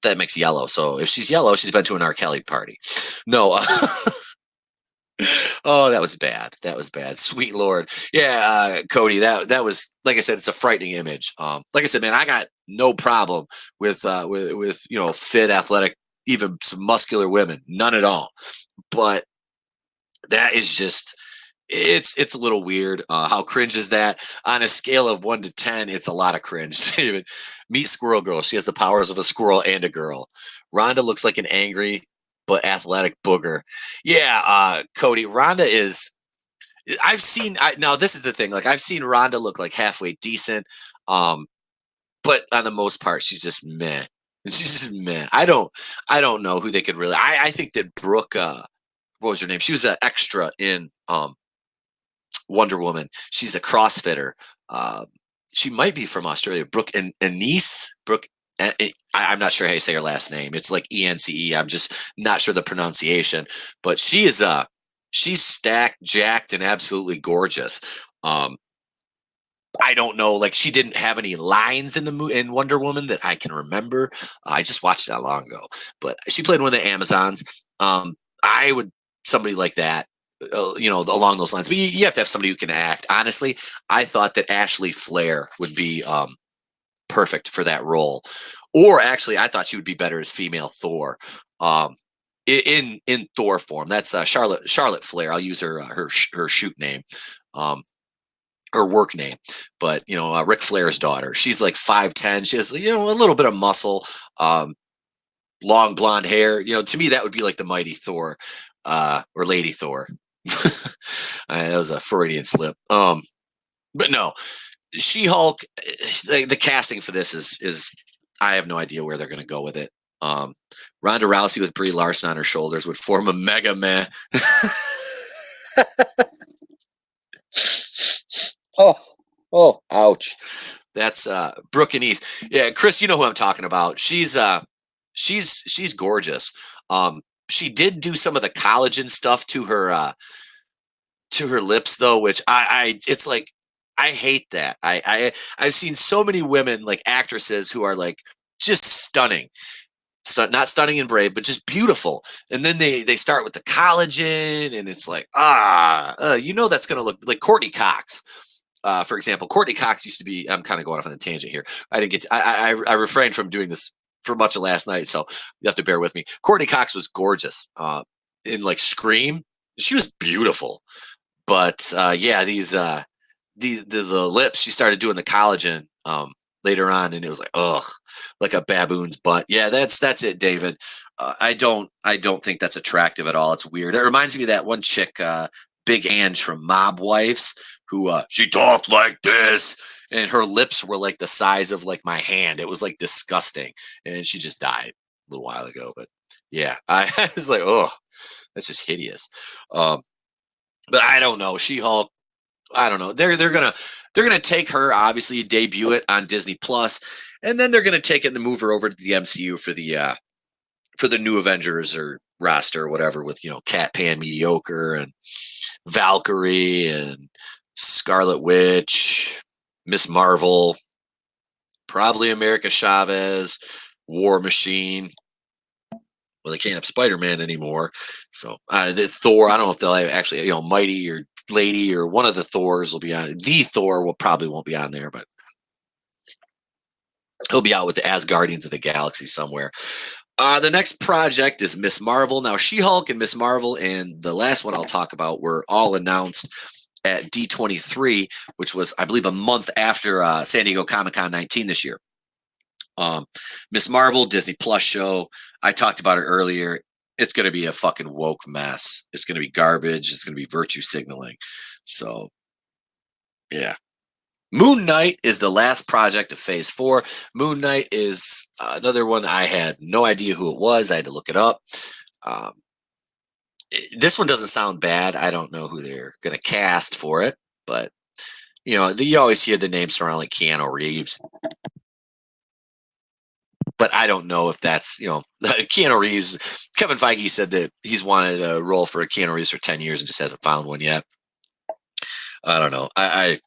that makes yellow. So if she's yellow, she's been to an R. Kelly party. No, oh, that was bad. That was bad. Sweet Lord, yeah, Cody. That was, like I said, it's a frightening image. Like I said, man, I got no problem with fit, athletic, even some muscular women, none at all. But that is just, it's a little weird. How cringe is that? On a scale of 1 to 10, it's a lot of cringe. David, meet Squirrel Girl. She has the powers of a squirrel and a girl. Rhonda looks like an angry but athletic booger. Yeah, Cody. Rhonda is. Now this is the thing. Like, I've seen Rhonda look like halfway decent, um, but on the most part, she's just meh. She's just meh. I don't know who they could really. I think that Brooke. What was her name? She was an extra in Wonder Woman. She's a CrossFitter. Uh, she might be from Australia. Brooke and Anise. Brooke. I'm not sure how you say her last name. It's like ENCE. I'm just not sure the pronunciation. But she's stacked, jacked, and absolutely gorgeous. Um, I don't know. Like, she didn't have any lines in in Wonder Woman that I can remember. I just watched that long ago. But she played one of the Amazons. I would somebody like that, along those lines. But you have to have somebody who can act. Honestly, I thought that Ashley Flair would be perfect for that role. Or actually, I thought she would be better as female Thor. Um, in Thor form. That's Charlotte Flair. I'll use her shoot name. Her work name, but Ric Flair's daughter. She's like 5'10". She has a little bit of muscle, long blonde hair. To me that would be like the mighty Thor, or Lady Thor. That was a Freudian slip. But no, She-Hulk. The casting for this is I have no idea where they're going to go with it. Ronda Rousey with Brie Larson on her shoulders would form a mega man. Oh, ouch. That's Brooke and East. Yeah, Chris, you know who I'm talking about. She's gorgeous. She did do some of the collagen stuff to her lips though, which it's like, I hate that. I've seen so many women, like actresses, who are like just stunning. Not stunning and brave, but just beautiful. And then they start with the collagen, and it's like, that's gonna look like Courtney Cox. For example, Courtney Cox used to be. I'm kind of going off on a tangent here. I didn't get. I refrained from doing this for much of last night, so you have to bear with me. Courtney Cox was gorgeous in like Scream. She was beautiful, but yeah, the lips. She started doing the collagen later on, and it was like, ugh, like a baboon's butt. Yeah, that's it, David. I don't think that's attractive at all. It's weird. It reminds me of that one chick, Big Ange from Mob Wives, who she talked like this, and her lips were like the size of like my hand. It was like disgusting, and she just died a little while ago. But yeah, I was like, oh, that's just hideous. But I don't know. She-Hulk. I don't know. They're gonna take her, obviously debut it on Disney Plus, and then they're gonna take it and move her over to the MCU for the new Avengers or roster or whatever, with Cat Pan Mediocre and Valkyrie and Scarlet Witch, Miss Marvel, probably America Chavez, War Machine. Well, they can't have Spider-Man anymore. So the Thor, I don't know if they'll have actually, Mighty or Lady or one of the Thors will be on. The Thor probably won't be on there, but he'll be out with the Asgardians of the Galaxy somewhere. The next project is Miss Marvel. Now, She-Hulk and Miss Marvel, and the last one I'll talk about, were all announced at D23, which was, I believe, a month after San Diego Comic-Con 19 this year. Miss Marvel, Disney Plus show. I talked about it earlier. It's going to be a fucking woke mess. It's going to be garbage. It's going to be virtue signaling. So, yeah. Moon Knight is the last project of Phase 4. Moon Knight is another one I had no idea who it was. I had to look it up. This one doesn't sound bad. I don't know who they're going to cast for it, but you always hear the name surround like Keanu Reeves, but I don't know if that's Keanu Reeves. Kevin Feige said that he's wanted a role for Keanu Reeves for 10 years and just hasn't found one yet. I don't know. I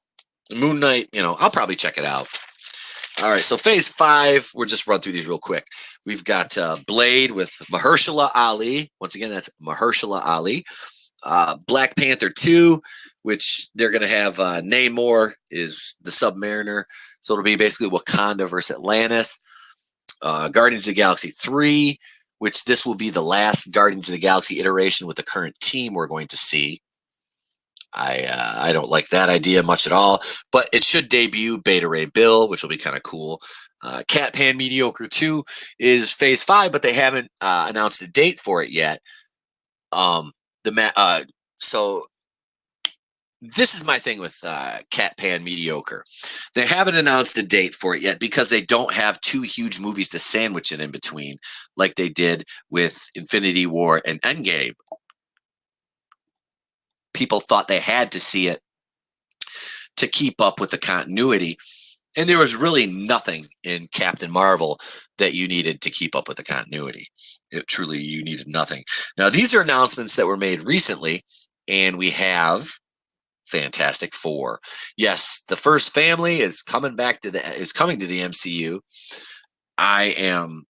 Moon Knight, I'll probably check it out. All right, so Phase 5, we'll just run through these real quick. We've got Blade with Mahershala Ali. Once again, that's Mahershala Ali. Black Panther 2, which they're going to have Namor is the Submariner. So it'll be basically Wakanda versus Atlantis. Guardians of the Galaxy 3, which this will be the last Guardians of the Galaxy iteration with the current team we're going to see. I don't like that idea much at all, but it should debut Beta Ray Bill, which will be kind of cool. Cat Pan Mediocre 2 is Phase 5, but they haven't announced a date for it yet. So this is my thing with Cat Pan Mediocre. They haven't announced a date for it yet because they don't have two huge movies to sandwich it in between, like they did with Infinity War and Endgame. People thought they had to see it to keep up with the continuity. And there was really nothing in Captain Marvel that you needed to keep up with the continuity. You needed nothing. Now, these are announcements that were made recently, and we have Fantastic Four. Yes, the first family is coming to the MCU. I am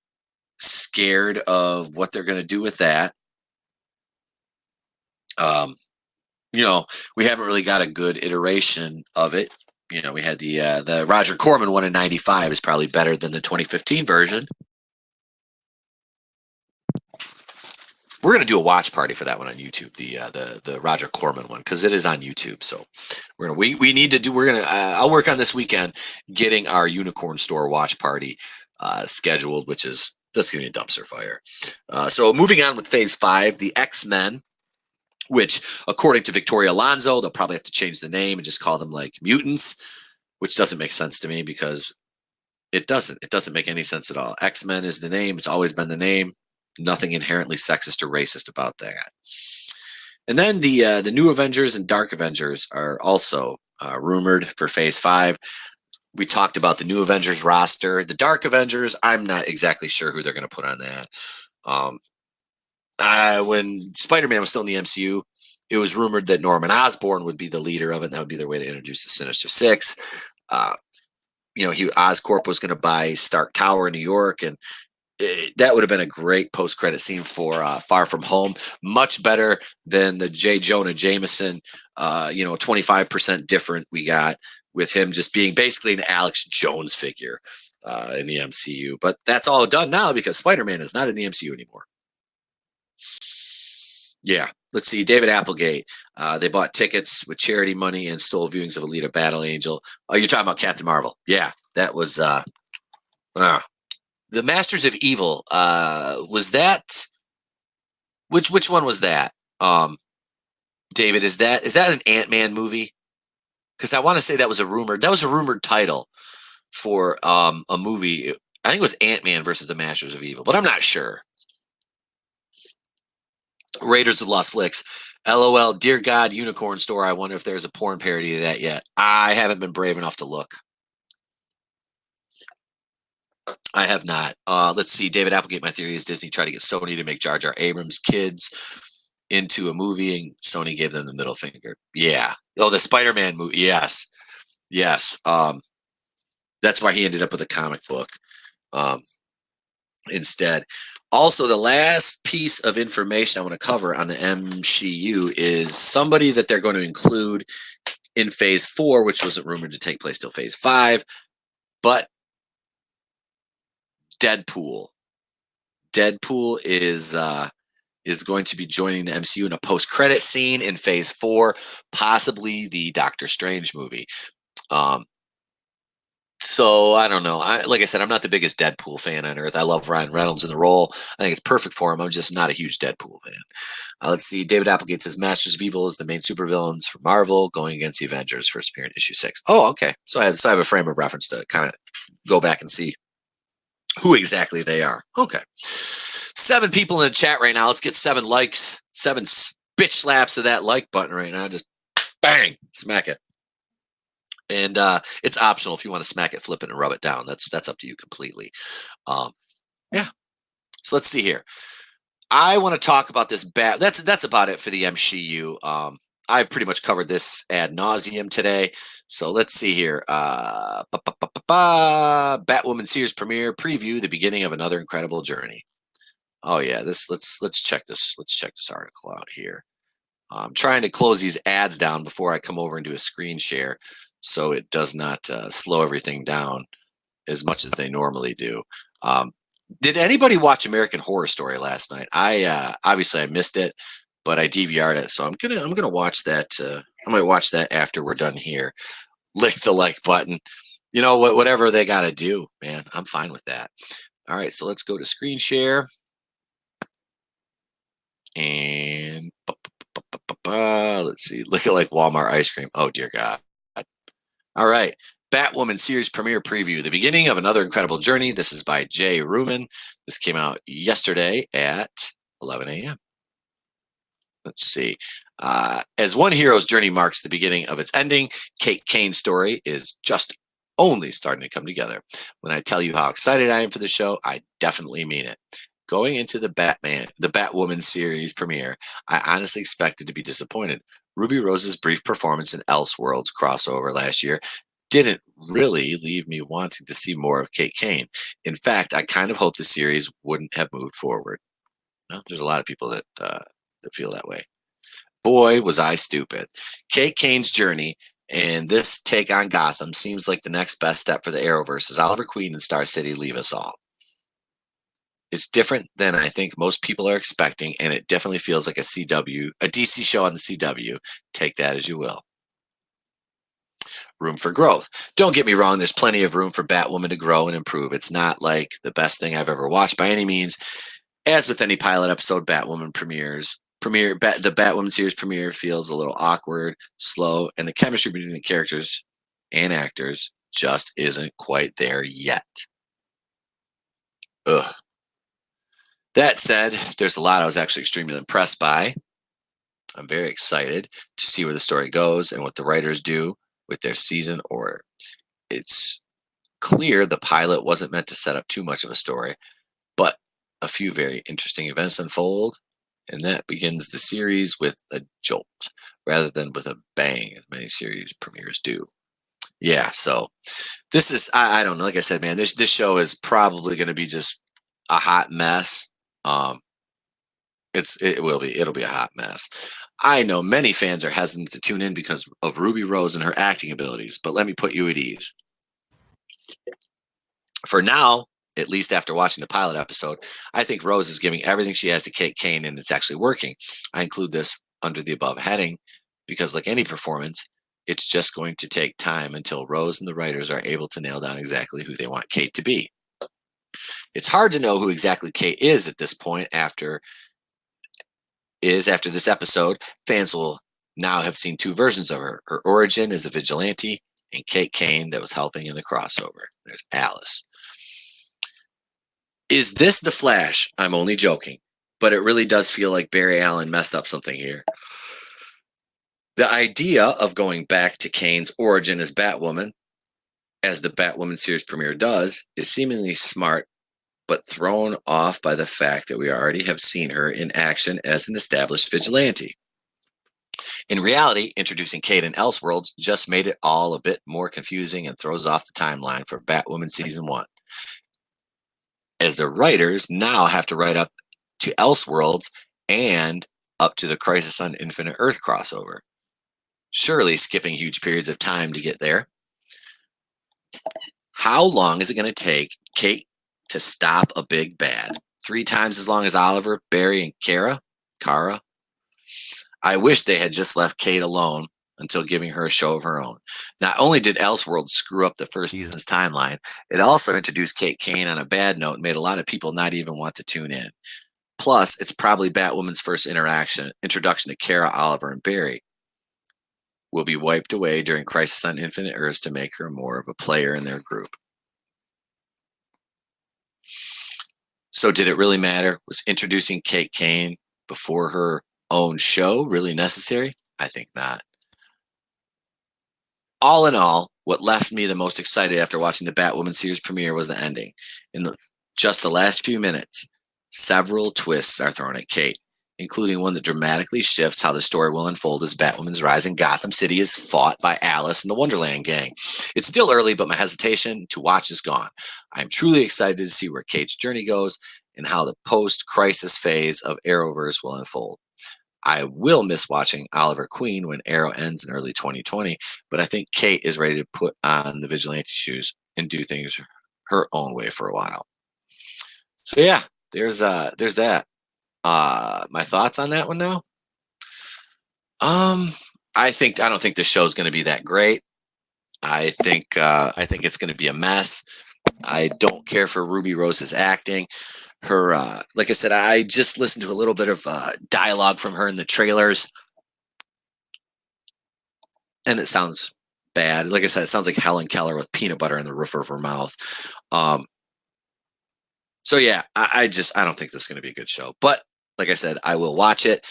scared of what they're going to do with that. We haven't really got a good iteration of it. We had the Roger Corman one in '95 is probably better than the 2015 version. We're gonna do a watch party for that one on YouTube, the Roger Corman one, because it is on YouTube. So we need to do. I'll work on this weekend getting our Unicorn Store watch party scheduled, which is that's gonna be a dumpster fire. So moving on with Phase 5, the X-Men, which, according to Victoria Alonso, they'll probably have to change the name and just call them like mutants, which doesn't make sense to me because it doesn't make any sense at all. X-Men is the name. It's always been the name. Nothing inherently sexist or racist about that. And then the New Avengers and Dark Avengers are also rumored for Phase 5. We talked about the New Avengers roster. The Dark Avengers, I'm not exactly sure who they're going to put on that. When Spider-Man was still in the MCU, it was rumored that Norman Osborn would be the leader of it, and that would be their way to introduce the Sinister Six. Oscorp was going to buy Stark Tower in New York, and that would have been a great post-credit scene for Far From Home. Much better than the J. Jonah Jameson, 25% different we got with him just being basically an Alex Jones figure in the MCU. But that's all done now because Spider-Man is not in the MCU anymore. Yeah, let's see. David Applegate. They bought tickets with charity money and stole viewings of Alita Battle Angel. Oh, you're talking about Captain Marvel. Yeah, that was the Masters of Evil. Was that which one was that? David, is that an Ant-Man movie? Because I want to say that was a rumored title for a movie. I think it was Ant-Man versus the Masters of Evil, but I'm not sure. Raiders of Lost Flicks. LOL, dear God, Unicorn Store. I wonder if there's a porn parody of that yet. I haven't been brave enough to look. I have not. Let's see. David Applegate, my theory is Disney tried to get Sony to make Jar Jar Abrams' kids into a movie, and Sony gave them the middle finger. Yeah. Oh, the Spider-Man movie. Yes. Yes. That's why he ended up with a comic book instead. Also, the last piece of information I want to cover on the MCU is somebody that they're going to include in Phase 4, which wasn't rumored to take place till Phase 5, but Deadpool. Deadpool is going to be joining the MCU in a post-credit scene in Phase 4, possibly the Doctor Strange movie. So I don't know. Like I said, I'm not the biggest Deadpool fan on earth. I love Ryan Reynolds in the role. I think it's perfect for him. I'm just not a huge Deadpool fan. Let's see. David Applegate says Masters of Evil is the main supervillains for Marvel going against the Avengers, first appearing in issue 6. Oh, okay. So I have a frame of reference to kind of go back and see who exactly they are. Okay. 7 people in the chat right now. Let's get 7 likes, 7 bitch slaps of that like button right now. Just bang, smack it. And it's optional if you want to smack it, flip it, and rub it down. That's up to you completely. Yeah. So let's see here. I want to talk about this bat. That's about it for the MCU. I've pretty much covered this ad nauseum today. So let's see here. Batwoman series premiere preview: the beginning of another incredible journey. Oh yeah, let's check this. Let's check this article out here. I'm trying to close these ads down before I come over and do a screen share, so it does not slow everything down as much as they normally do. Did anybody watch American Horror Story last night? I obviously I missed it, but I DVR'd it, so I'm gonna watch that. I might watch that after we're done here. Lick the like button. You know what? Whatever they got to do, man. I'm fine with that. All right, so let's go to screen share and let's see. Look at like Walmart ice cream. Oh dear God. All right. Batwoman series premiere preview: the beginning of another incredible journey. This is by Jay Ruman. This came out yesterday at 11 a.m. Let's see. As one hero's journey marks the beginning of its ending, Kate Kane's story is just only starting to come together. When I tell you how excited I am for the show, I definitely mean it. Going into the Batwoman series premiere, I honestly expected to be disappointed. Ruby Rose's brief performance in Elseworlds crossover last year didn't really leave me wanting to see more of Kate Kane. In fact, I kind of hoped the series wouldn't have moved forward. Well, there's a lot of people that feel that way. Boy, was I stupid. Kate Kane's journey and this take on Gotham seems like the next best step for the Arrowverse as Oliver Queen and Star City leave us all. It's different than I think most people are expecting, and it definitely feels like a DC show on the CW. Take that as you will. Room for growth. Don't get me wrong, there's plenty of room for Batwoman to grow and improve. It's not like the best thing I've ever watched by any means. As with any pilot episode, Batwoman the Batwoman series premiere feels a little awkward, slow, and the chemistry between the characters and actors just isn't quite there yet. Ugh. That said, there's a lot I was actually extremely impressed by. I'm very excited to see where the story goes and what the writers do with their season order. It's clear the pilot wasn't meant to set up too much of a story, but a few very interesting events unfold, and that begins the series with a jolt rather than with a bang, as many series premieres do. Yeah, so this is I don't know. Like I said, man, this show is probably going to be just a hot mess. It'll be a hot mess. I know many fans are hesitant to tune in because of Ruby Rose and her acting abilities, but let me put you at ease. For now, at least after watching the pilot episode, I think Rose is giving everything she has to Kate Kane, and it's actually working. I include this under the above heading because, like any performance, it's just going to take time until Rose and the writers are able to nail down exactly who they want Kate to be. It's hard to know who exactly Kate is at this point after this episode. Fans will now have seen 2 versions of her. Her origin as a vigilante and Kate Kane that was helping in the crossover. There's Alice. Is this the Flash? I'm only joking, but it really does feel like Barry Allen messed up something here. The idea of going back to Kane's origin as Batwoman, as the Batwoman series premiere does, is seemingly smart, but thrown off by the fact that we already have seen her in action as an established vigilante. In reality, introducing Kate in Elseworlds just made it all a bit more confusing and throws off the timeline for Batwoman Season 1. As the writers now have to write up to Elseworlds and up to the Crisis on Infinite Earth crossover. Surely skipping huge periods of time to get there. How long is it going to take Kate to stop a big bad? 3 times as long as Oliver, Barry, and Kara? I wish they had just left Kate alone until giving her a show of her own. Not only did Elseworlds screw up the first season's timeline, it also introduced Kate Kane on a bad note and made a lot of people not even want to tune in. Plus, it's probably Batwoman's first introduction to Kara, Oliver, and Barry. Will be wiped away during Crisis on Infinite Earths to make her more of a player in their group. So did it really matter? Was introducing Kate Kane before her own show really necessary? I think not. All in all, what left me the most excited after watching the Batwoman series premiere was the ending. In just the last few minutes, several twists are thrown at Kate, including one that dramatically shifts how the story will unfold as Batwoman's rise in Gotham City is fought by Alice and the Wonderland gang. It's still early, but my hesitation to watch is gone. I'm truly excited to see where Kate's journey goes and how the post-crisis phase of Arrowverse will unfold. I will miss watching Oliver Queen when Arrow ends in early 2020, but I think Kate is ready to put on the vigilante shoes and do things her own way for a while. So yeah, there's that. My thoughts on that one now. Um, I don't think the show's going to be that great. I think it's going to be a mess. I don't care for Ruby Rose's acting. Her, like I said, I just listened to a little bit of dialogue from her in the trailers, and it sounds bad. Like I said, it sounds like Helen Keller with peanut butter in the roof of her mouth. Um, so yeah, I don't think this is going to be a good show. But like I said, I will watch it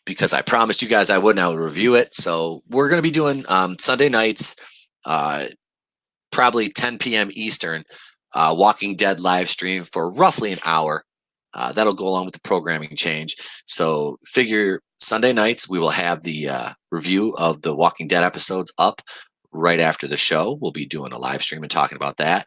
because I promised you guys I would, and I would review it. So we're going to be doing Sunday nights, uh, probably 10 p.m. Eastern, Walking Dead live stream for roughly an hour. That'll go along with the programming change. So figure Sunday nights, we will have the review of the Walking Dead episodes up right after the show. We'll be doing a live stream and talking about that.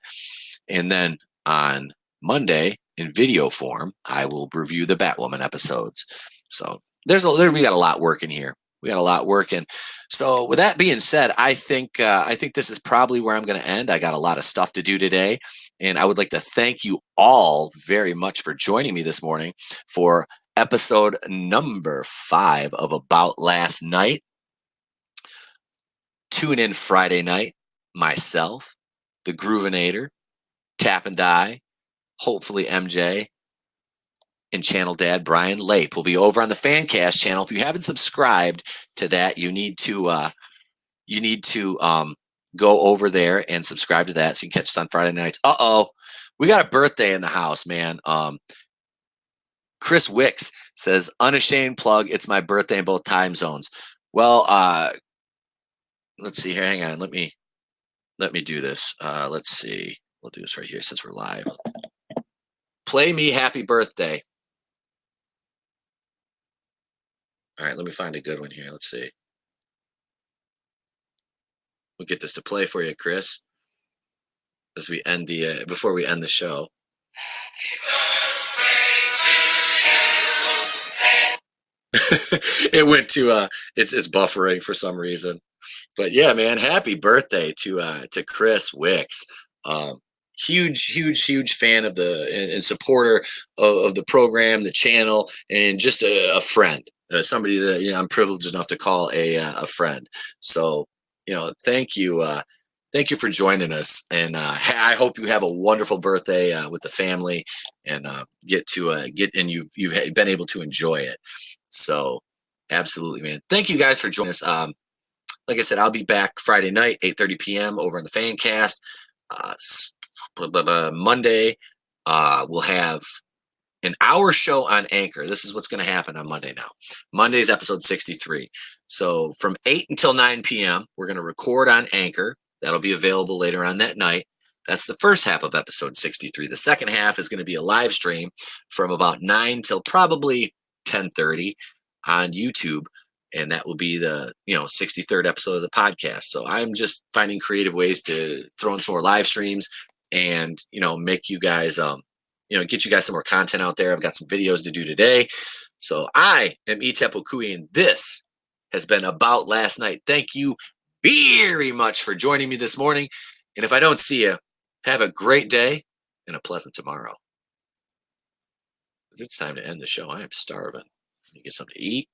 And then on Monday, in video form, I will review the Batwoman episodes. So we got a lot working here. We got a lot working. So with that being said, I think this is probably where I'm going to end. I got a lot of stuff to do today, and I would like to thank you all very much for joining me this morning for episode number 5 of About Last Night. Tune in Friday night. Myself, the Groovinator, Tap and Die, hopefully MJ, and channel dad Brian Lape will be over on the Fancast channel. If you haven't subscribed to that, you need to go over there and subscribe to that so you can catch us on Friday nights. We got a birthday in the house, man. Chris Wicks says, unashamed plug, it's my birthday in both time zones. Well, let's see here. Hang on. Let me do this. Let's see. We'll do this right here since we're live. Play me happy birthday. All right, let me find a good one here. Let's see. We'll get this to play for you, Chris, as we end the before we end the show. It went to it's buffering for some reason. But yeah, man, happy birthday to Chris Wicks. Huge fan of and supporter of the program, the channel, and just a friend, somebody that I'm privileged enough to call a friend. So thank you. Thank you for joining us, and I hope you have a wonderful birthday with the family, and get and you've been able to enjoy it. So, absolutely, man. Thank you guys for joining us. Like I said, I'll be back Friday night, 8:30 p.m. over on the Fancast. Monday, we'll have an hour show on Anchor. This is what's going to happen on Monday now. Monday's episode 63. So from 8 until 9 p.m., we're going to record on Anchor. That'll be available later on that night. That's the first half of episode 63. The second half is going to be a live stream from about 9 till probably 10:30 on YouTube. And that will be the 63rd episode of the podcast. So I'm just finding creative ways to throw in some more live streams and make you guys get you guys some more content out there. I've got some videos to do today. So I am Itepo Kui, and this has been About Last Night. Thank you very much for joining me this morning. And if I don't see you, have a great day and a pleasant tomorrow. It's time to end the show. I am starving. Let me get something to eat.